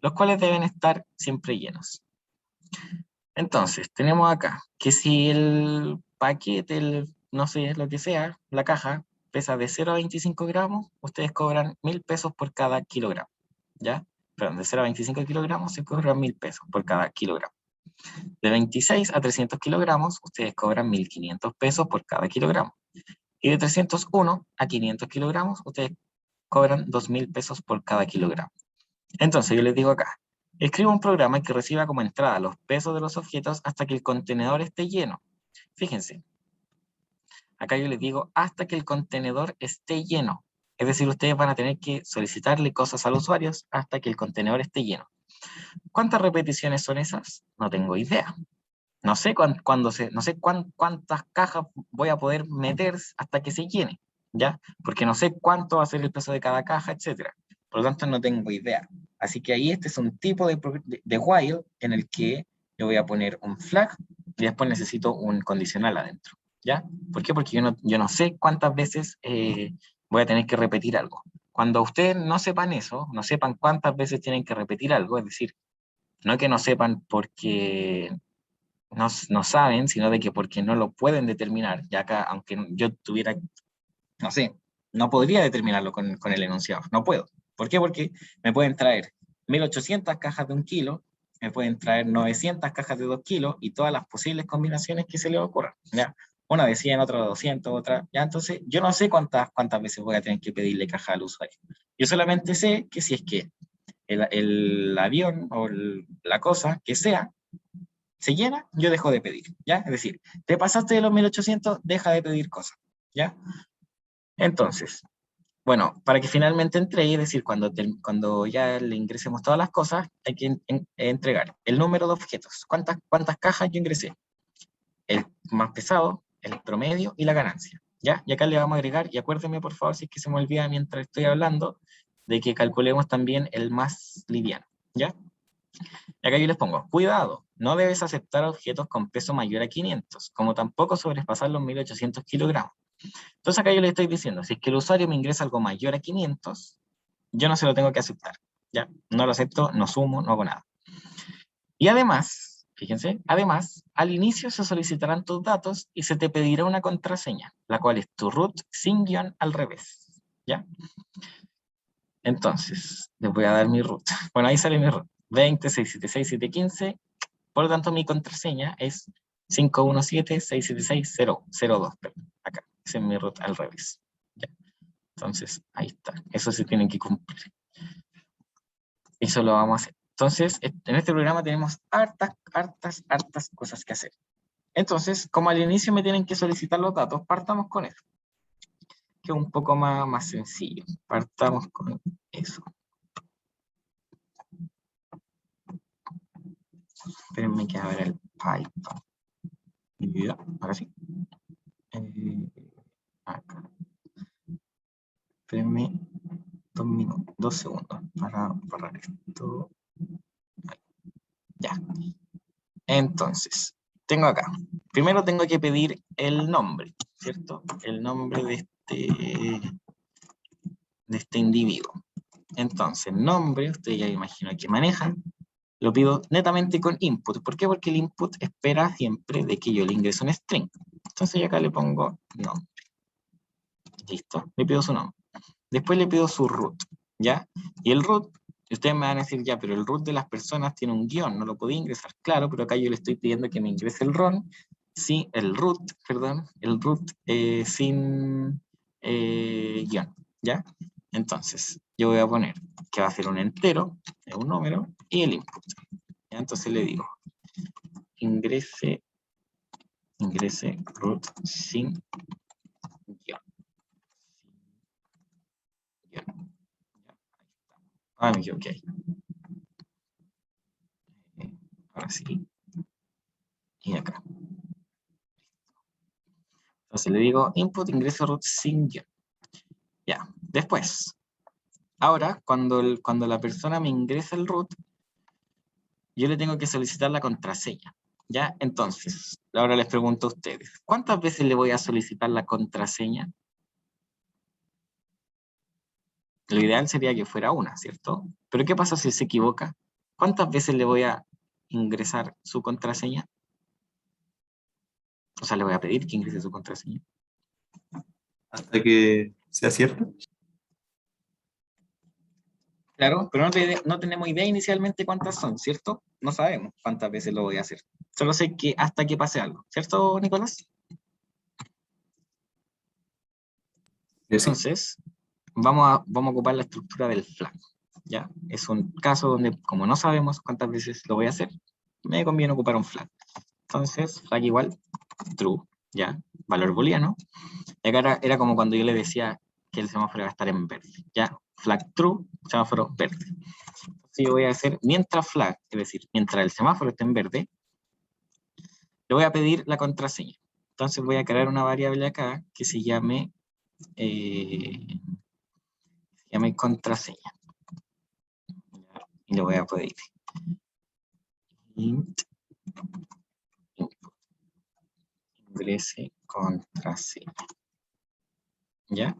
los cuales deben estar siempre llenos. Entonces, tenemos acá que si el paquete, no sé, lo que sea, la caja, pesa de 0 a 25 gramos, ustedes cobran 1000 pesos por cada kilogramo, ¿ya? Perdón, de 0 a 25 kilogramos se cobran 1000 pesos por cada kilogramo. De 26 a 300 kilogramos, ustedes cobran 1500 pesos por cada kilogramo. Y de 301 a 500 kilogramos, ustedes cobran 2000 pesos por cada kilogramo. Entonces, yo les digo acá, escriba un programa que reciba como entrada los pesos de los objetos hasta que el contenedor esté lleno. Fíjense, acá yo les digo hasta que el contenedor esté lleno. Es decir, ustedes van a tener que solicitarle cosas a los usuarios hasta que el contenedor esté lleno. ¿Cuántas repeticiones son esas? No tengo idea. No sé, no sé cuántas cajas voy a poder meter hasta que se llene, ¿ya? Porque no sé cuánto va a ser el peso de cada caja, etcétera. Por lo tanto, no tengo idea. Así que ahí este es un tipo de while en el que yo voy a poner un flag y después necesito un condicional adentro, ¿ya? ¿Por qué? Porque yo no sé cuántas veces voy a tener que repetir algo. Cuando ustedes no sepan eso, no sepan cuántas veces tienen que repetir algo, es decir, no que no sepan porque no saben, sino de que porque no lo pueden determinar, ya acá, aunque yo tuviera, no sé, no podría determinarlo con el enunciado, no puedo. ¿Por qué? Porque me pueden traer 1800 cajas de 1 kilo, me pueden traer 900 cajas de 2 kilos y todas las posibles combinaciones que se les ocurran, ¿ya? Una de 100, otra de 200, otra, ¿ya? Entonces, yo no sé cuántas veces voy a tener que pedirle caja al usuario. Yo solamente sé que si es que el avión o la cosa que sea se llena, yo dejo de pedir, ¿ya? Es decir, te pasaste de los 1800, deja de pedir cosas, ¿ya? Entonces, bueno, para que finalmente entregue, es decir, cuando ya le ingresemos todas las cosas, hay que entregar el número de objetos, cuántas cajas yo ingresé, el más pesado, el promedio y la ganancia, ¿ya? Y acá le vamos a agregar, y acuérdenme por favor, si es que se me olvida mientras estoy hablando, de que calculemos también el más liviano, ¿ya? Y acá yo les pongo, cuidado, no debes aceptar objetos con peso mayor a 500, como tampoco sobrepasar los 1800 kilogramos. Entonces acá yo les estoy diciendo, si es que el usuario me ingresa algo mayor a 500, yo no se lo tengo que aceptar, ¿ya? No lo acepto, no sumo, no hago nada. Y además, fíjense, además, al inicio se solicitarán tus datos y se te pedirá una contraseña, la cual es tu root sin guión al revés, ¿ya? Entonces, les voy a dar mi root. Bueno, ahí sale mi root. 20, 676, 715. Por lo tanto, mi contraseña es 517-676-002. Acá, ese es mi root al revés. Ya. Entonces, ahí está. Eso se tiene que cumplir. Eso lo vamos a hacer. Entonces, en este programa tenemos hartas cosas que hacer. Entonces, como al inicio me tienen que solicitar los datos, partamos con eso, que es un poco más sencillo. Partamos con eso. Espérenme que abra el Python. Ya, ahora sí. Acá. Espérenme 2 segundos. para borrar esto. Ya. Entonces, tengo acá. Primero tengo que pedir el nombre, ¿cierto? El nombre de este individuo. Entonces, nombre, usted ya imagino que maneja, lo pido netamente con input. ¿Por qué? Porque el input espera siempre de que yo le ingrese un string. Entonces yo acá le pongo nombre. Listo, le pido su nombre. Después le pido su root, ¿ya? Y el root, ustedes me van a decir, ya, pero el root de las personas tiene un guión, no lo podía ingresar. Claro, pero acá yo le estoy pidiendo que me ingrese el root, sí, el root sin guión, ¿ya? Entonces, yo voy a poner que va a ser un entero, un número, y el input. ¿Ya? Entonces le digo, ingrese root sin guión. Ah, me equivoqué. Ahora sí. Y acá. Entonces le digo input ingreso root sin guión. Ya. Después. Ahora, cuando la persona me ingresa el root, yo le tengo que solicitar la contraseña. ¿Ya? Entonces, ahora les pregunto a ustedes, ¿cuántas veces le voy a solicitar la contraseña? Lo ideal sería que fuera una, ¿cierto? Pero ¿qué pasa si se equivoca? ¿Cuántas veces le voy a ingresar su contraseña? O sea, le voy a pedir que ingrese su contraseña. Hasta que sea cierto. Claro, pero no tenemos idea inicialmente cuántas son, ¿cierto? No sabemos cuántas veces lo voy a hacer. Solo sé que hasta que pase algo, ¿cierto, Nicolás? Sí. Entonces, vamos a ocupar la estructura del flag, ¿ya? Es un caso donde, como no sabemos cuántas veces lo voy a hacer, me conviene ocupar un flag. Entonces, flag igual, true, ¿ya? Valor booleano. Y acá era como cuando yo le decía que el semáforo iba a estar en verde, ¿ya? Flag true, semáforo verde. Entonces yo voy a hacer, mientras flag, es decir, mientras el semáforo esté en verde, le voy a pedir la contraseña. Entonces voy a crear una variable acá que se llame contraseña. Y le voy a pedir int input, ingrese contraseña. ¿Ya?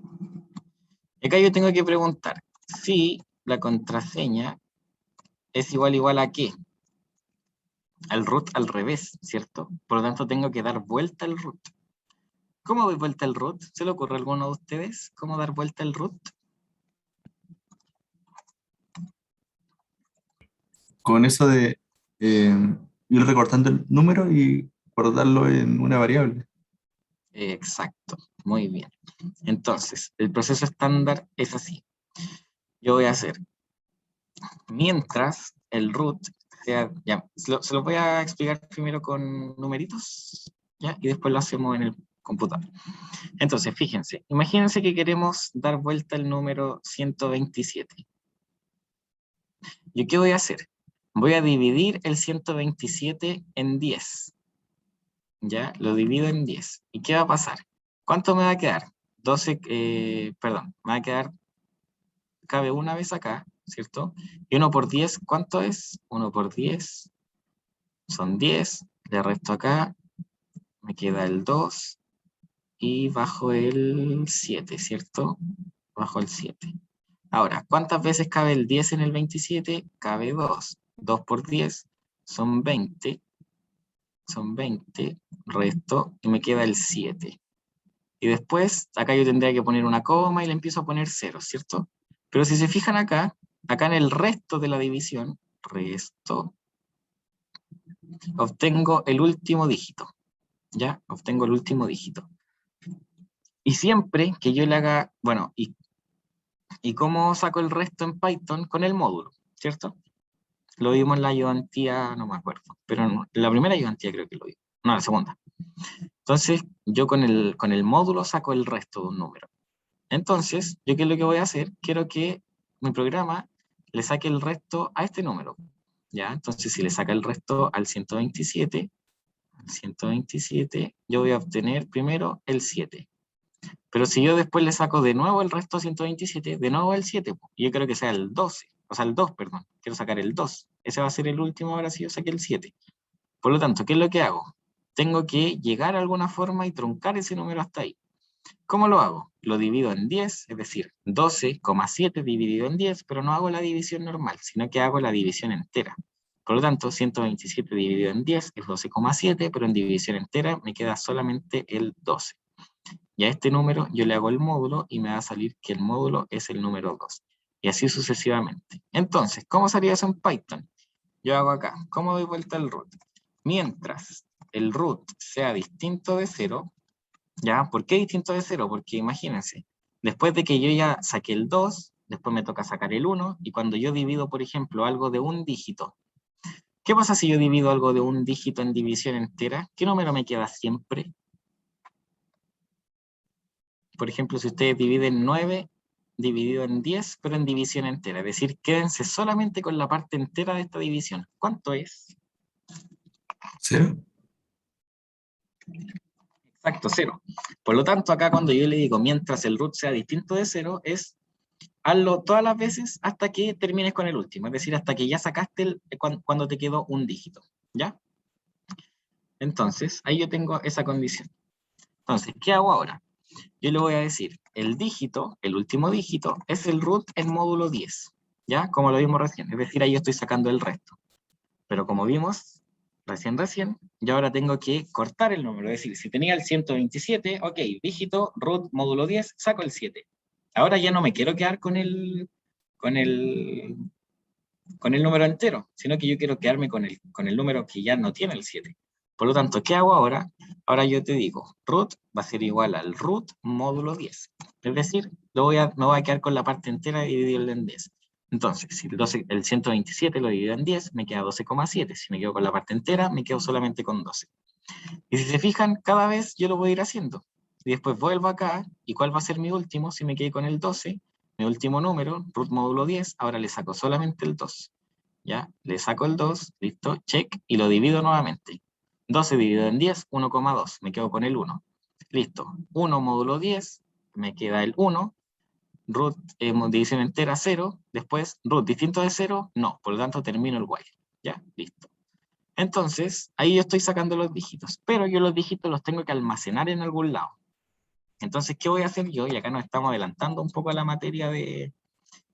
Y acá yo tengo que preguntar si la contraseña es igual a qué. Al root al revés, ¿cierto? Por lo tanto tengo que dar vuelta al root. ¿Cómo doy vuelta al root? ¿Se le ocurre a alguno de ustedes cómo dar vuelta al root? Con eso de ir recortando el número y guardarlo en una variable. Exacto, muy bien. Entonces, el proceso estándar es así. Yo voy a hacer, mientras el root sea, ya, se lo voy a explicar primero con numeritos, ¿ya? Y después lo hacemos en el computador. Entonces, fíjense, imagínense que queremos dar vuelta el número 127. ¿Yo qué voy a hacer? Voy a dividir el 127 en 10. ¿Ya? Lo divido en 10. ¿Y qué va a pasar? ¿Cuánto me va a quedar? 12, perdón, me va a quedar, cabe una vez acá, ¿cierto? Y 1 por 10, ¿cuánto es? 1 por 10 son 10, le resto acá, me queda el 2 y bajo el 7, ¿cierto? Bajo el 7. Ahora, ¿cuántas veces cabe el 10 en el 27? Cabe 2. 2 por 10 son 20. Son 20, resto, y me queda el 7. Y después, acá yo tendría que poner una coma y le empiezo a poner 0, ¿cierto? Pero si se fijan acá en el resto de la división, resto, obtengo el último dígito, ¿ya? Obtengo el último dígito. Y siempre que yo le haga, bueno, ¿y cómo saco el resto en Python? Con el módulo, ¿cierto? Lo vimos en la ayudantía, no me acuerdo, pero en la primera ayudantía creo que lo vimos. No, la segunda. Entonces, yo con el módulo saco el resto de un número. Entonces, ¿yo qué es lo que voy a hacer? Quiero que mi programa le saque el resto a este número. ¿Ya? Entonces, si le saca el resto al 127, yo voy a obtener primero el 7. Pero si yo después le saco de nuevo el resto a 127, de nuevo el 7, yo quiero que sea el 12, o sea, el 2, perdón, quiero sacar el 2. Ese va a ser el último, ahora sí yo saqué el 7. Por lo tanto, ¿qué es lo que hago? Tengo que llegar a alguna forma y truncar ese número hasta ahí. ¿Cómo lo hago? Lo divido en 10, es decir, 12,7 dividido en 10, pero no hago la división normal, sino que hago la división entera. Por lo tanto, 127 dividido en 10 es 12,7, pero en división entera me queda solamente el 12. Y a este número yo le hago el módulo y me va a salir que el módulo es el número 2. Y así sucesivamente. Entonces, ¿cómo sería eso en Python? Yo hago acá, ¿cómo doy vuelta al root? Mientras el root sea distinto de 0, ¿ya? ¿Por qué distinto de 0? Porque imagínense, después de que yo ya saqué el 2, después me toca sacar el 1, y cuando yo divido, por ejemplo, algo de un dígito, ¿qué pasa si yo divido algo de un dígito en división entera? ¿Qué número me queda siempre? Por ejemplo, si ustedes dividen 9 dividido en 10, pero en división entera, es decir, quédense solamente con la parte entera de esta división. ¿Cuánto es? 0. Exacto, 0. Por lo tanto, acá cuando yo le digo mientras el root sea distinto de 0, es hazlo todas las veces hasta que termines con el último, es decir, hasta que ya sacaste cuando te quedó un dígito, ¿ya? Entonces, ahí yo tengo esa condición. Entonces, ¿qué hago ahora? Yo le voy a decir, el dígito, el último dígito, es el root en módulo 10, ¿ya? Como lo vimos recién, es decir, ahí yo estoy sacando el resto. Pero como vimos recién, yo ahora tengo que cortar el número, es decir, si tenía el 127, ok, dígito, root, módulo 10, saco el 7. Ahora ya no me quiero quedar con el, con el número entero, sino que yo quiero quedarme con el número que ya no tiene el 7. Por lo tanto, ¿qué hago ahora? Ahora yo te digo, root va a ser igual al root módulo 10. Es decir, me voy a quedar con la parte entera dividido en 10. Entonces, si el 127 lo divido en 10, me queda 12,7. Si me quedo con la parte entera, me quedo solamente con 12. Y si se fijan, cada vez yo lo voy a ir haciendo. Y después vuelvo acá, ¿y cuál va a ser mi último? Si me quedé con el 12, mi último número, root módulo 10, ahora le saco solamente el 2. ¿Ya? Le saco el 2, listo, check, y lo divido nuevamente. 12 dividido en 10, 1,2, me quedo con el 1. Listo, 1 módulo 10, me queda el 1, root división entera 0, después root distinto de 0, no, por lo tanto termino el while. ¿Ya? Listo. Entonces, ahí yo estoy sacando los dígitos, pero yo los dígitos los tengo que almacenar en algún lado. Entonces, ¿qué voy a hacer yo? Y acá nos estamos adelantando un poco a la materia de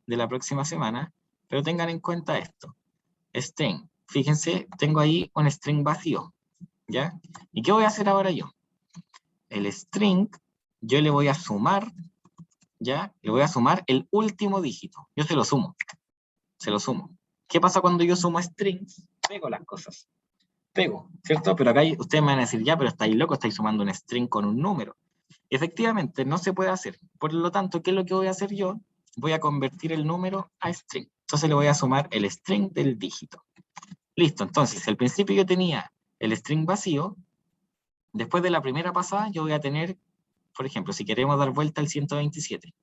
la próxima semana, pero tengan en cuenta esto. String. Fíjense, tengo ahí un string vacío, ¿ya? ¿Y qué voy a hacer ahora yo? El string, yo le voy a sumar, ¿ya? Le voy a sumar el último dígito. Yo se lo sumo. ¿Qué pasa cuando yo sumo strings? Pego las cosas. Pego, ¿cierto? Pero acá ustedes me van a decir, ya, pero estáis loco, estáis sumando un string con un número. Efectivamente, no se puede hacer. Por lo tanto, ¿qué es lo que voy a hacer yo? Voy a convertir el número a string. Entonces le voy a sumar el string del dígito. Listo, entonces, al principio yo tenía el string vacío. Después de la primera pasada, yo voy a tener, por ejemplo, si queremos dar vuelta al 127.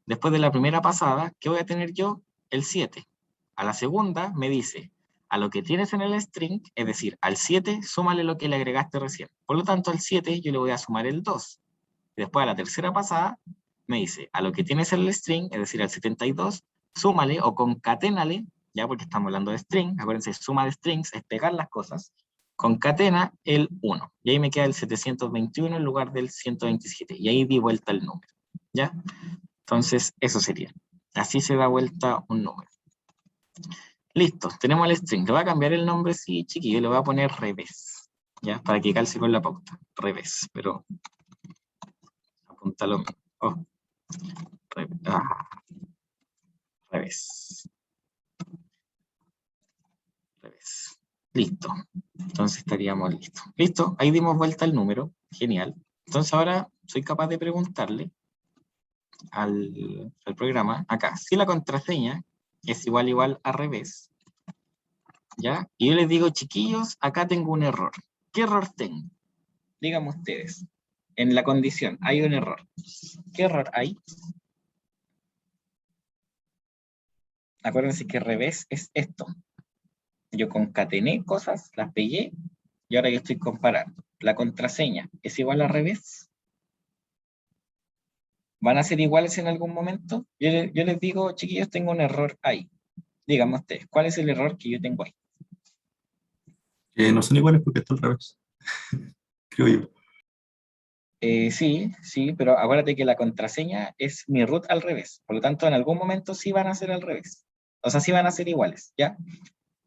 Después de la primera pasada, ¿qué voy a tener yo? El 7. A la segunda me dice, a lo que tienes en el string, es decir, al 7, súmale lo que le agregaste recién. Por lo tanto, al 7 yo le voy a sumar el 2. Y después a la tercera pasada, me dice, a lo que tienes en el string, es decir, al 72, súmale o concaténale, ya porque estamos hablando de string, acuérdense, suma de strings es pegar las cosas, concatena el 1. Y ahí me queda el 721 en lugar del 127. Y ahí di vuelta el número, ¿ya? Entonces, eso sería. Así se da vuelta un número. Listo, tenemos el string. Le voy a cambiar el nombre, sí, chiquillo, le voy a poner revés, ¿ya? Para que calce con la pauta. Revés, pero apúntalo. Oh, revés. Revés. Listo. Entonces estaríamos listos. Listo, ahí dimos vuelta al número. Genial. Entonces ahora soy capaz de preguntarle al programa, acá, si la contraseña es igual a revés, ¿ya? Y yo les digo, chiquillos, acá tengo un error. ¿Qué error tengo? Díganme ustedes. En la condición hay un error. ¿Qué error hay? Acuérdense que revés es esto. Yo concatené cosas, las pegué, y ahora yo estoy comparando. ¿La contraseña es igual a revés? ¿Van a ser iguales en algún momento? Yo les digo, chiquillos, tengo un error ahí. Díganme ustedes, ¿cuál es el error que yo tengo ahí? Que no son iguales porque está al revés, creo yo. Sí, sí, pero acuérdate que la contraseña es mi root al revés. Por lo tanto, en algún momento sí van a ser al revés. O sea, sí van a ser iguales, ¿ya?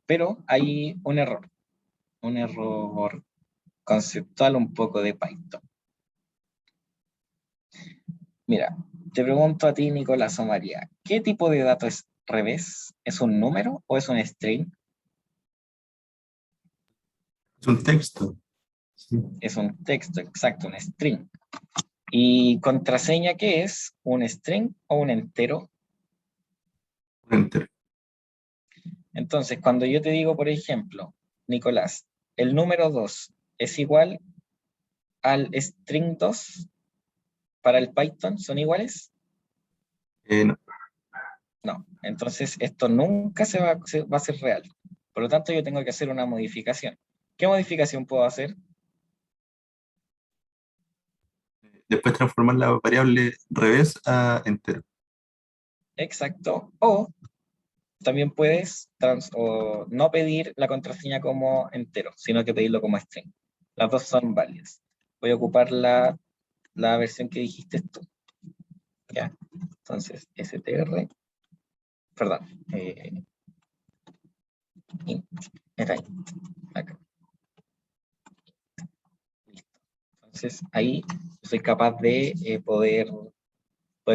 Pero hay un error conceptual un poco de Python. Mira, te pregunto a ti, Nicolás o María, ¿qué tipo de dato es revés? ¿Es un número o es un string? Es un texto. Sí. Es un texto, exacto, un string. ¿Y contraseña qué es? ¿Un string o un entero? Un enter. Entonces, cuando yo te digo, por ejemplo, Nicolás, el número 2 es igual al string 2 para el Python, ¿son iguales? No. No. Entonces, esto nunca va a ser real. Por lo tanto, yo tengo que hacer una modificación. ¿Qué modificación puedo hacer? Después transformar la variable revés a entero. Exacto. O también puedes o no pedir la contraseña como entero, sino que pedirlo como string. Las dos son válidas. Voy a ocupar la versión que dijiste tú. ¿Ya? Entonces, str, perdón, int, era int, acá. Listo. Entonces, ahí soy capaz de poder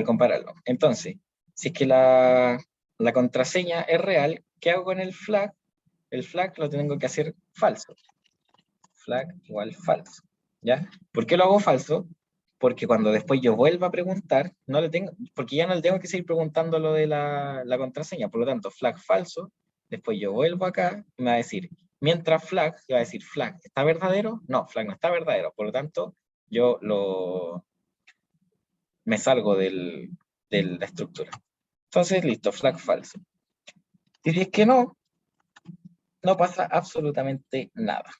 compararlo. Entonces, si es que la contraseña es real, ¿qué hago con el flag? El flag lo tengo que hacer falso. Flag igual falso. ¿Ya? ¿Por qué lo hago falso? Porque cuando después yo vuelva a preguntar, no le tengo, porque ya no le tengo que seguir preguntando lo de la contraseña. Por lo tanto, flag falso. Después yo vuelvo acá y me va a decir, mientras flag, va a decir flag, ¿está verdadero? No, flag no está verdadero. Por lo tanto, yo me salgo de la estructura. Entonces, listo, flag falso. Y si es que no, no pasa absolutamente nada.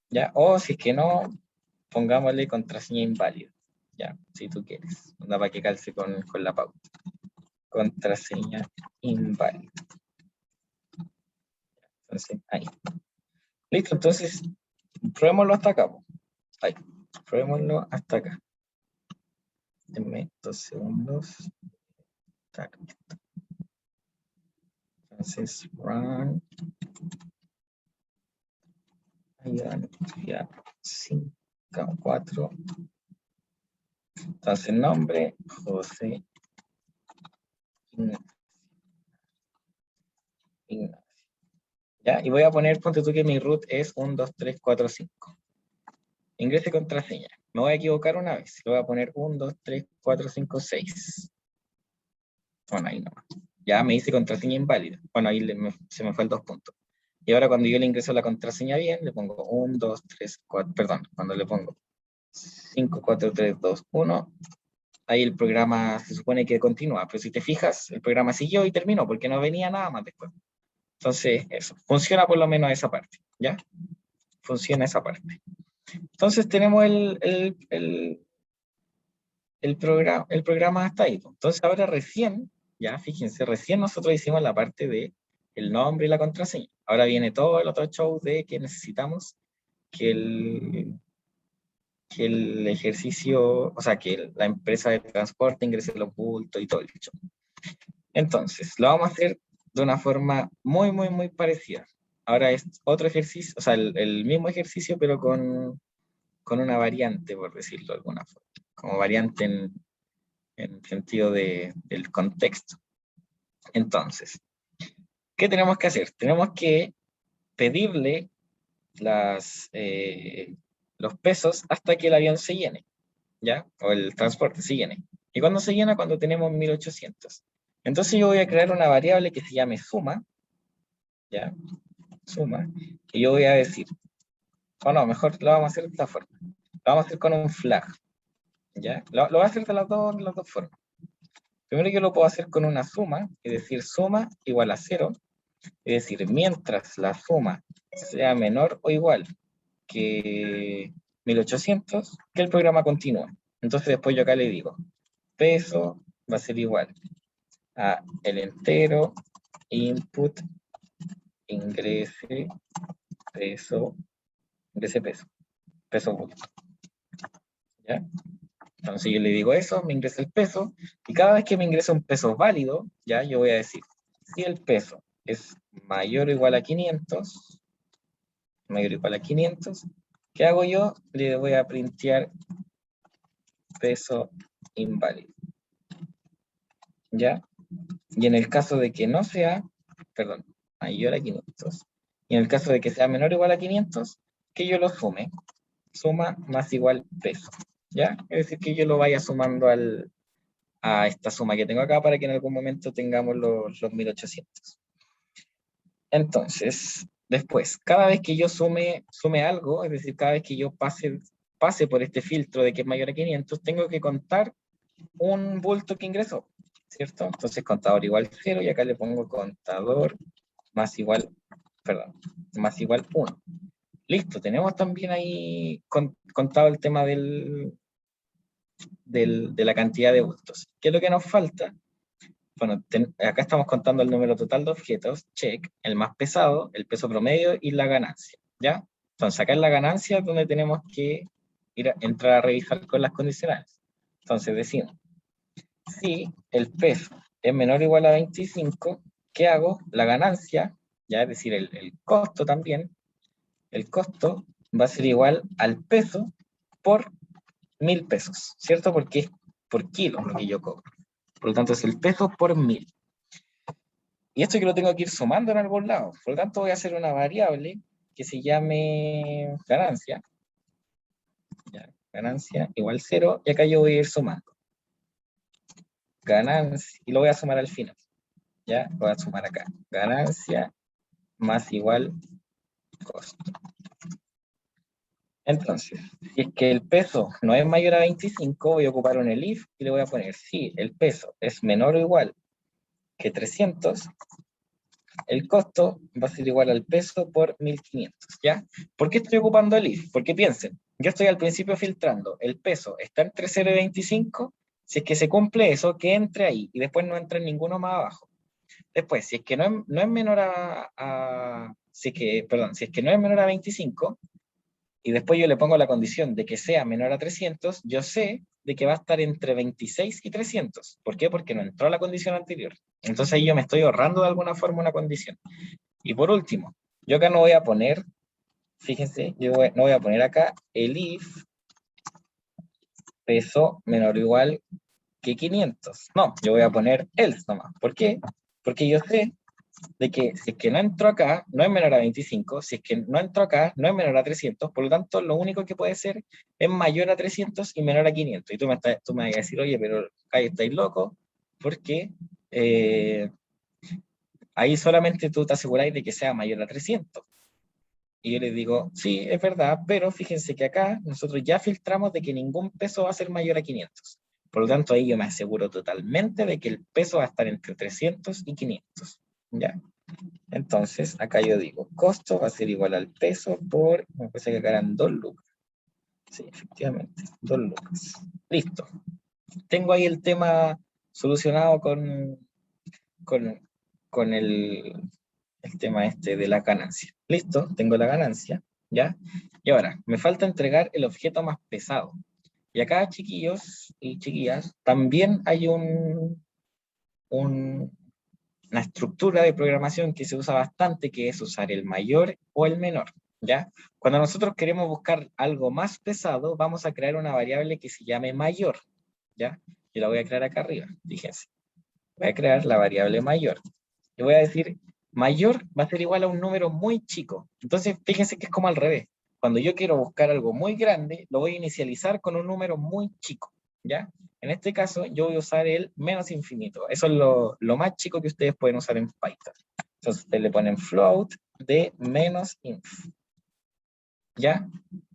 ¿Ya? O si es que no, pongámosle contraseña inválida. Ya, si tú quieres. Anda para que calce con la pauta. Contraseña inválida. Entonces, ahí. Listo, entonces, probémoslo hasta acá. Ahí, probémoslo hasta acá. Denme 2 segundos. Tac, listo. Entonces, run. Ahí van, ya, 5, 4. Entonces, nombre, José Ignacio. ¿Ya? Y voy a poner, ponte tú que mi root es 1, 2, 3, 4, 5. Ingrese contraseña. Me voy a equivocar una vez. Le voy a poner 1, 2, 3, 4, 5, 6. Bueno, ahí nomás. Ya me hice contraseña inválida. Bueno, ahí se me fue el 2 puntos. Y ahora cuando yo le ingreso la contraseña bien, le pongo 1, 2, 3, 4, perdón, cuando le pongo 5, 4, 3, 2, 1, ahí el programa se supone que continúa. Pero si te fijas, el programa siguió y terminó porque no venía nada más después. Entonces, eso. Funciona por lo menos esa parte. ¿Ya? Funciona esa parte. Entonces tenemos el programa hasta ahí. Entonces ahora recién, ya fíjense, recién nosotros hicimos la parte de el nombre y la contraseña. Ahora viene todo el otro show de que necesitamos que el ejercicio, o sea, que la empresa de transporte ingrese los bultos y todo el show. Entonces, lo vamos a hacer de una forma muy, muy, muy parecida. Ahora es otro ejercicio, o sea, el mismo ejercicio, pero con una variante, por decirlo de alguna forma. Como variante en sentido del contexto. Entonces, ¿qué tenemos que hacer? Tenemos que pedirle los pesos hasta que el avión se llene, ¿ya? O el transporte se llene. ¿Y cuando se llena? Cuando tenemos 1800. Entonces yo voy a crear una variable que se llame suma, ¿ya? Suma, y yo voy a decir, o no, mejor lo vamos a hacer de esta forma. Lo vamos a hacer con un flag, ¿ya? Lo voy a hacer de las dos formas. Primero yo lo puedo hacer con una suma, es decir, suma igual a 0, es decir, mientras la suma sea menor o igual que 1800, que el programa continúa. Entonces después yo acá le digo, peso va a ser igual a el entero input, ingrese peso, peso bruto. ¿Ya? Entonces yo le digo eso, me ingresa el peso, y cada vez que me ingresa un peso válido, ya yo voy a decir, si el peso es mayor o igual a 500, mayor o igual a 500, ¿qué hago yo? Le voy a printear peso inválido. ¿Ya? Y en el caso de que no sea, perdón, mayor a 500, y en el caso de que sea menor o igual a 500, que yo lo sume, suma más igual peso. ¿Ya? Es decir, que yo lo vaya sumando a esta suma que tengo acá para que en algún momento tengamos los 1800. Entonces, después, cada vez que yo sume algo, es decir, cada vez que yo pase por este filtro de que es mayor a 500, tengo que contar un bulto que ingresó, ¿cierto? Entonces, contador igual 0, y acá le pongo contador más igual, perdón, más igual 1. Listo, tenemos también ahí contado el tema de la cantidad de bultos. ¿Qué es lo que nos falta? Bueno, acá estamos contando el número total de objetos, check, el más pesado, el peso promedio y la ganancia, ¿ya? Entonces, acá en la ganancia es donde tenemos que entrar a revisar con las condicionales. Entonces, decimos, si el peso es menor o igual a 25, ¿qué hago? La ganancia, ya es decir, el costo también, el costo va a ser igual al peso por 1000 pesos, ¿cierto? Porque es por kilo lo que yo cobro. Por lo tanto, es el peso por 1000. Y esto que lo tengo que ir sumando en algún lado. Por lo tanto, voy a hacer una variable que se llame ganancia. ¿Ya? Ganancia igual 0. Y acá yo voy a ir sumando. Ganancia. Y lo voy a sumar al final. ¿Ya? Voy a sumar acá. Ganancia más igual costo. Entonces, si es que el peso no es mayor a 25, voy a ocupar un elif y le voy a poner si el peso es menor o igual que 300, el costo va a ser igual al peso por 1500, ¿ya? ¿Por qué estoy ocupando el if? Porque piensen, yo estoy al principio filtrando, el peso está entre 0 y 25, si es que se cumple eso, que entre ahí, y después no entra en ninguno más abajo. Después, si es que no es menor si es que no es menor a 25, y después yo le pongo la condición de que sea menor a 300, yo sé de que va a estar entre 26 y 300. ¿Por qué? Porque no entró la condición anterior. Entonces ahí yo me estoy ahorrando de alguna forma una condición. Y por último, yo acá no voy a poner, fíjense, no voy a poner acá el if peso menor o igual que 500. No, yo voy a poner else nomás. ¿Por qué? Porque yo sé de que si es que no entro acá, no es menor a 25, si es que no entro acá, no es menor a 300, por lo tanto, lo único que puede ser es mayor a 300 y menor a 500. Y tú me vas a decir, oye, pero ahí estáis loco, porque ahí solamente tú te aseguráis de que sea mayor a 300. Y yo les digo, sí, es verdad, pero fíjense que acá nosotros ya filtramos de que ningún peso va a ser mayor a 500. Por lo tanto, ahí yo me aseguro totalmente de que el peso va a estar entre 300 y 500. ¿Ya? Entonces, acá yo digo, costo va a ser igual al peso por, me parece que acá eran 2 lucas. Sí, efectivamente, 2 lucas. Listo. Tengo ahí el tema solucionado con el tema este de la ganancia. Listo, tengo la ganancia, ¿ya? Y ahora, me falta entregar el objeto más pesado. Y acá, chiquillos y chiquillas, también hay una estructura de programación que se usa bastante, que es usar el mayor o el menor, ¿ya? Cuando nosotros queremos buscar algo más pesado, vamos a crear una variable que se llame mayor, ¿ya? Yo la voy a crear acá arriba, fíjense. Voy a crear la variable mayor. Y voy a decir, mayor va a ser igual a un número muy chico. Entonces, fíjense que es como al revés. Cuando yo quiero buscar algo muy grande, lo voy a inicializar con un número muy chico, ¿ya? En este caso, yo voy a usar el menos infinito. Eso es lo más chico que ustedes pueden usar en Python. Entonces, ustedes le ponen float de menos inf, ¿ya?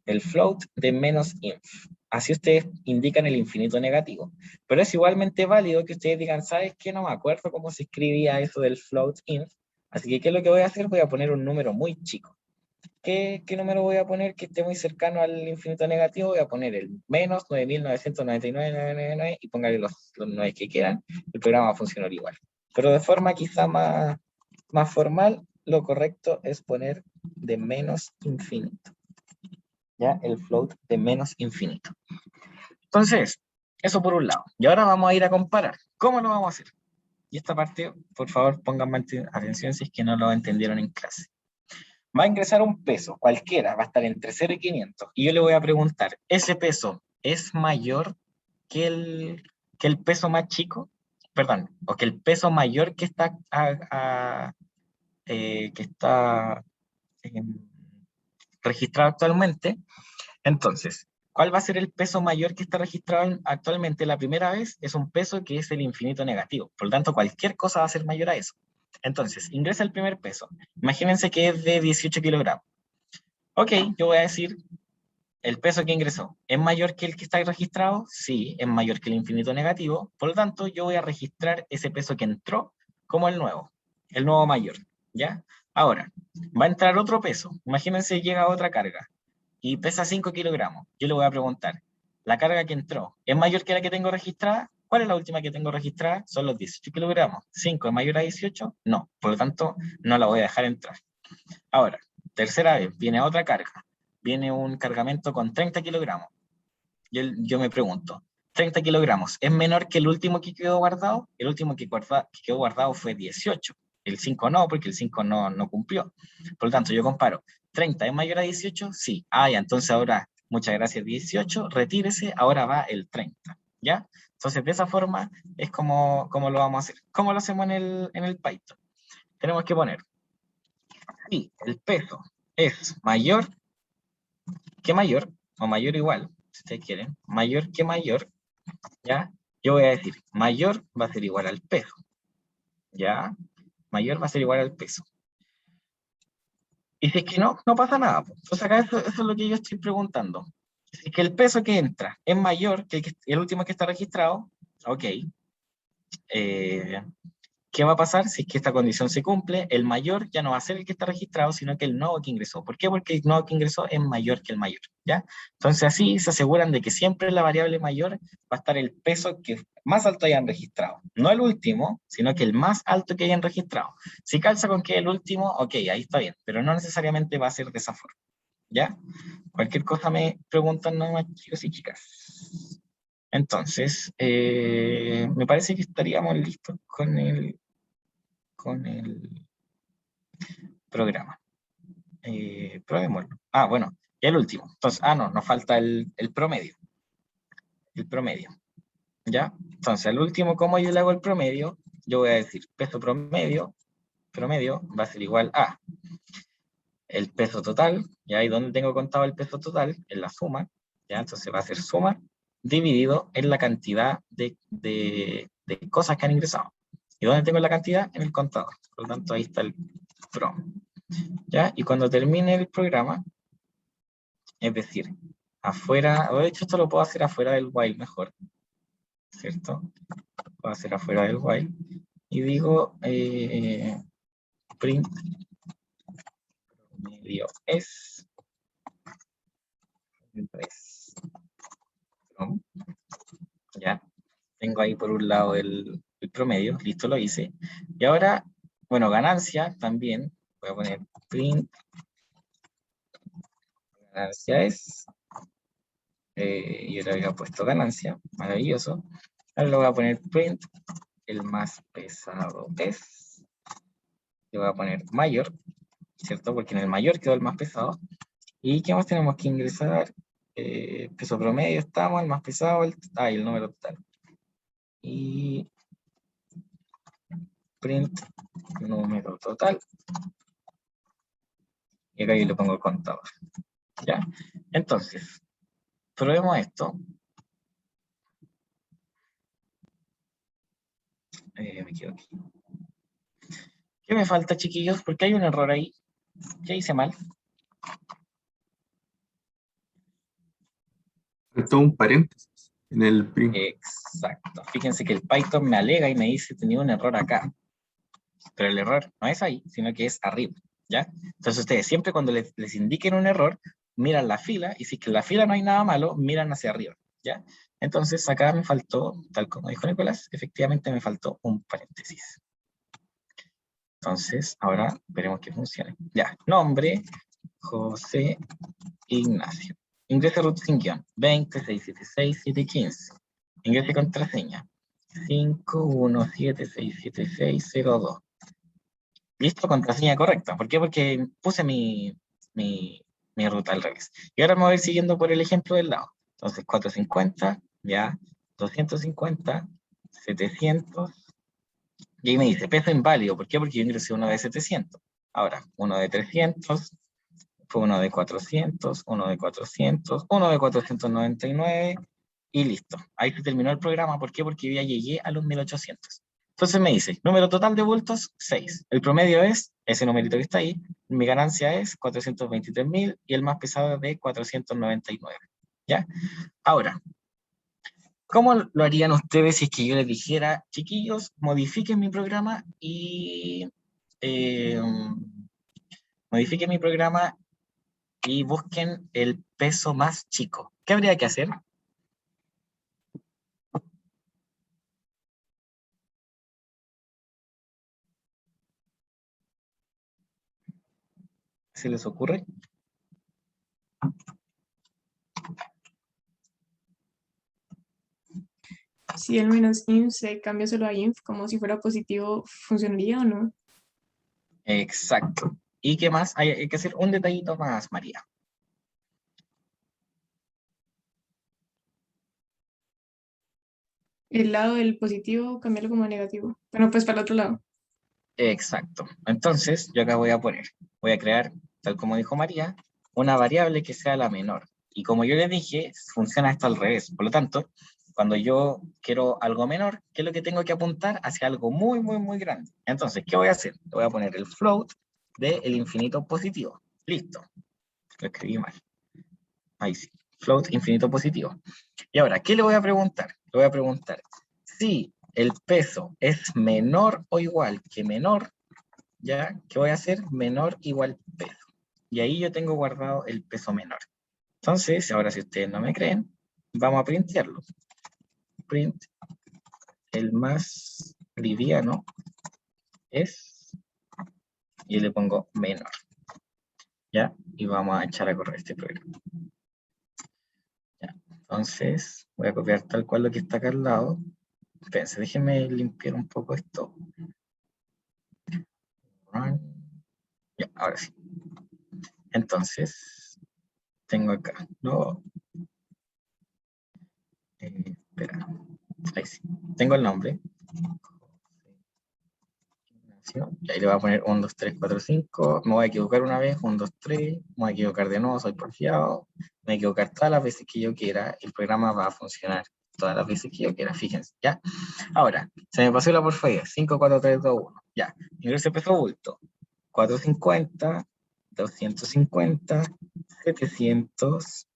El float de menos inf. Así ustedes indican el infinito negativo. Pero es igualmente válido que ustedes digan, ¿sabes qué? No me acuerdo cómo se escribía eso del float inf. Así que, ¿qué es lo que voy a hacer? Voy a poner un número muy chico. ¿Qué número voy a poner que esté muy cercano al infinito negativo? Voy a poner el menos 9.999,999 y pónganle los 9 que quieran. El programa va a funcionar igual. Pero de forma quizá más más formal, lo correcto es poner de menos infinito. ¿Ya? El float de menos infinito. Entonces, eso por un lado. Y ahora vamos a ir a comparar. ¿Cómo lo vamos a hacer? Y esta parte, por favor, pongan atención si es que no lo entendieron en clase. Va a ingresar un peso, cualquiera, va a estar entre 0 y 500. Y yo le voy a preguntar, ¿ese peso es mayor que el peso más chico? Perdón, o que el peso mayor que está, que está registrado actualmente. Entonces, ¿cuál va a ser el peso mayor que está registrado actualmente la primera vez? Es un peso que es el infinito negativo. Por lo tanto, cualquier cosa va a ser mayor a eso. Entonces, ingresa el primer peso. Imagínense que es de 18 kilogramos. Ok, yo voy a decir, el peso que ingresó, ¿es mayor que el que está registrado? Sí, es mayor que el infinito negativo. Por lo tanto, yo voy a registrar ese peso que entró como el nuevo mayor. ¿Ya? Ahora, va a entrar otro peso. Imagínense, llega otra carga y pesa 5 kilogramos. Yo le voy a preguntar, ¿la carga que entró es mayor que la que tengo registrada? ¿Cuál es la última que tengo registrada? Son los 18 kilogramos. ¿5 es mayor a 18? No. Por lo tanto, no la voy a dejar entrar. Ahora, tercera vez, viene otra carga. Viene un cargamento con 30 kilogramos. Yo me pregunto, ¿30 kilogramos es menor que el último que quedó guardado? El último que quedó guardado fue 18. El 5 no, porque el 5 no cumplió. Por lo tanto, yo comparo. ¿30 es mayor a 18? Sí. Ah, ya, entonces ahora, muchas gracias, 18, retírese, ahora va el 30. ¿Ya? Entonces, de esa forma es como lo vamos a hacer. ¿Cómo lo hacemos en el Python? Tenemos que poner, si el peso es mayor que mayor, o mayor igual, si ustedes quieren, mayor que mayor, ¿ya? Yo voy a decir, mayor va a ser igual al peso, ¿ya? Mayor va a ser igual al peso. Y si es que no pasa nada. Pues. Entonces acá eso es lo que yo estoy preguntando. Si es que el peso que entra es mayor que el último que está registrado, ok. ¿Qué va a pasar si es que esta condición se cumple? El mayor ya no va a ser el que está registrado, sino que el nuevo que ingresó. ¿Por qué? Porque el nuevo que ingresó es mayor que el mayor, ¿ya? Entonces así se aseguran de que siempre en la variable mayor va a estar el peso que más alto hayan registrado. No el último, sino que el más alto que hayan registrado. Si calza con que el último, ok, ahí está bien, pero no necesariamente va a ser de esa forma, ¿ya? Cualquier cosa me preguntan nomás, chicos y chicas. Entonces, me parece que estaríamos listos con el programa. Probémoslo. Ah, bueno, y el último. Entonces, no, nos falta el promedio. El promedio. ¿Ya? Entonces, al último, ¿cómo yo le hago el promedio? Yo voy a decir peso promedio va a ser igual a el peso total, ¿ya? ¿Y dónde tengo contado el peso total? En la suma, ¿ya? Entonces va a ser suma dividido en la cantidad de cosas que han ingresado. ¿Y dónde tengo la cantidad? En el contador. Por lo tanto, ahí está el prom. ¿Ya? Y cuando termine el programa, es decir, afuera, de hecho esto lo puedo hacer afuera del while mejor, ¿cierto? Puedo hacer afuera del while. Y digo, print medio es, ¿ya? Tengo ahí por un lado el promedio, listo, lo hice. Y ahora, bueno, ganancia también, voy a poner print, ganancia es, yo le había puesto ganancia, maravilloso. Ahora le voy a poner print, el más pesado es, le voy a poner mayor, ¿cierto? Porque en el mayor quedó el más pesado. ¿Y qué más tenemos que ingresar? Peso promedio estamos, el más pesado, el número total. Y print número total. Y acá yo le pongo el contador. ¿Ya? Entonces, probemos esto. Me equivoqué. ¿Qué me falta, chiquillos? Porque hay un error ahí. ¿Qué hice mal? Faltó un paréntesis en el print. Exacto. Fíjense que el Python me alega y me dice tenía un error acá. Pero el error no es ahí, sino que es arriba. ¿Ya? Entonces ustedes siempre cuando les indiquen un error, miran la fila y si es que en la fila no hay nada malo, miran hacia arriba. ¿Ya? Entonces acá me faltó, tal como dijo Nicolás, efectivamente me faltó un paréntesis. Entonces, ahora veremos que funcione. Ya, nombre, José Ignacio. Ingrese root sin guión, 20 676 715. Ingrese contraseña, 517676602. Listo, contraseña correcta. ¿Por qué? Porque puse mi ruta al revés. Y ahora me voy a ir siguiendo por el ejemplo del lado. Entonces, 450, ya, 250, 700. Y ahí me dice, peso inválido. ¿Por qué? Porque yo ingresé uno de 700. Ahora, uno de 300, fue uno de 400, uno de 400, uno de 499 y listo. Ahí se terminó el programa. ¿Por qué? Porque yo ya llegué a los 1800. Entonces me dice, número total de bultos, 6. El promedio es ese numerito que está ahí. Mi ganancia es 423.000 y el más pesado es de 499. ¿Ya? Ahora, ¿cómo lo harían ustedes si es que yo les dijera, chiquillos, modifiquen mi programa y eh, modifiquen mi programa y busquen el peso más chico? ¿Qué habría que hacer? ¿Se les ocurre? Si el -inf se cambia solo a inf, como si fuera positivo, ¿funcionaría o no? Exacto. ¿Y qué más? Hay que hacer un detallito más, María. El lado del positivo, cambiarlo como a negativo. Bueno, pues para el otro lado. Exacto. Entonces, yo acá voy a crear, tal como dijo María, una variable que sea la menor. Y como yo les dije, funciona esto al revés. Por lo tanto, cuando yo quiero algo menor, ¿qué es lo que tengo que apuntar? Hacia algo muy, muy, muy grande. Entonces, ¿qué voy a hacer? Voy a poner el float del infinito positivo. Listo. Lo escribí mal. Ahí sí. Float infinito positivo. Y ahora, ¿qué le voy a preguntar? Le voy a preguntar si el peso es menor o igual que menor, ¿ya? ¿Qué voy a hacer? Menor igual peso. Y ahí yo tengo guardado el peso menor. Entonces, ahora si ustedes no me creen, vamos a printearlo. Print, el más liviano es, y le pongo menor, ¿ya? Y vamos a echar a correr este programa. ¿Ya? Entonces, voy a copiar tal cual lo que está acá al lado. Espérense, déjenme limpiar un poco esto. Ya, ahora sí. Entonces, tengo acá, no, espera, ahí sí. Tengo el nombre. Y ahí le voy a poner 1, 2, 3, 4, 5. Me voy a equivocar una vez, 1, 2, 3. Me voy a equivocar de nuevo, soy porfiado. Me voy a equivocar todas las veces que yo quiera. El programa va a funcionar todas las veces que yo quiera, fíjense, ¿ya? Ahora, se me pasó la porfía. 5, 4, 3, 2, 1. Ya, ingreso peso bulto. 450, 250, 700,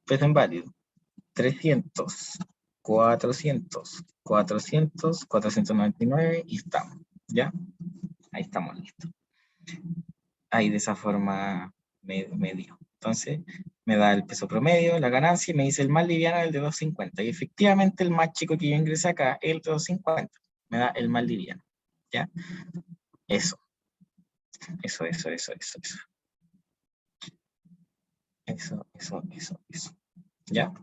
peso inválido. 300, 400, 400, 499 y estamos, ¿ya? Ahí estamos listos. Ahí de esa forma me dio. Entonces, me da el peso promedio, la ganancia, y me dice el más liviano es el de 250. Y efectivamente el más chico que yo ingresé acá es el de 250. Me da el más liviano, ¿ya? Eso, eso, eso, eso, eso, eso. Eso. ¿Ya?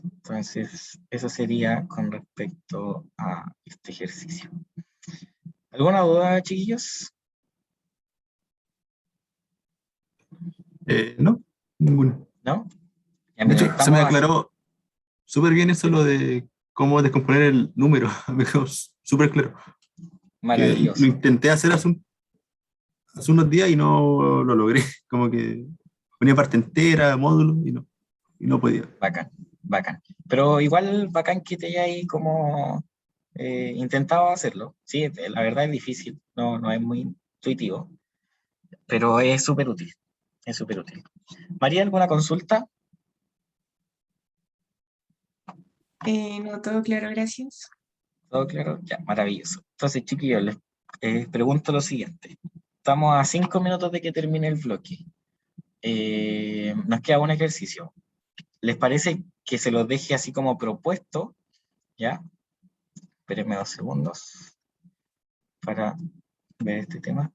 Entonces, eso sería con respecto a este ejercicio. ¿Alguna duda, chiquillos? No, ninguno. ¿No? Ya, De miren, hecho, se me estamos así. aclaró súper bien eso lo de cómo descomponer el número. Me quedó súper claro. Que lo Maravilloso. intenté hacer hace unos días y no lo logré. Como que ponía parte entera, módulo y no podía. Bacán, bacán. Pero igual bacán que te hayáis como intentado hacerlo. Sí, la verdad es difícil, no es muy intuitivo, pero es súper útil. Es súper útil. María, ¿alguna consulta? No, todo claro, gracias. ¿Todo claro? Ya, maravilloso. Entonces, chiquillos, les pregunto lo siguiente. Estamos a 5 minutos de que termine el bloque. Nos queda un ejercicio. ¿Les parece que se los deje así como propuesto? ¿Ya? Espérenme 2 segundos para ver este tema.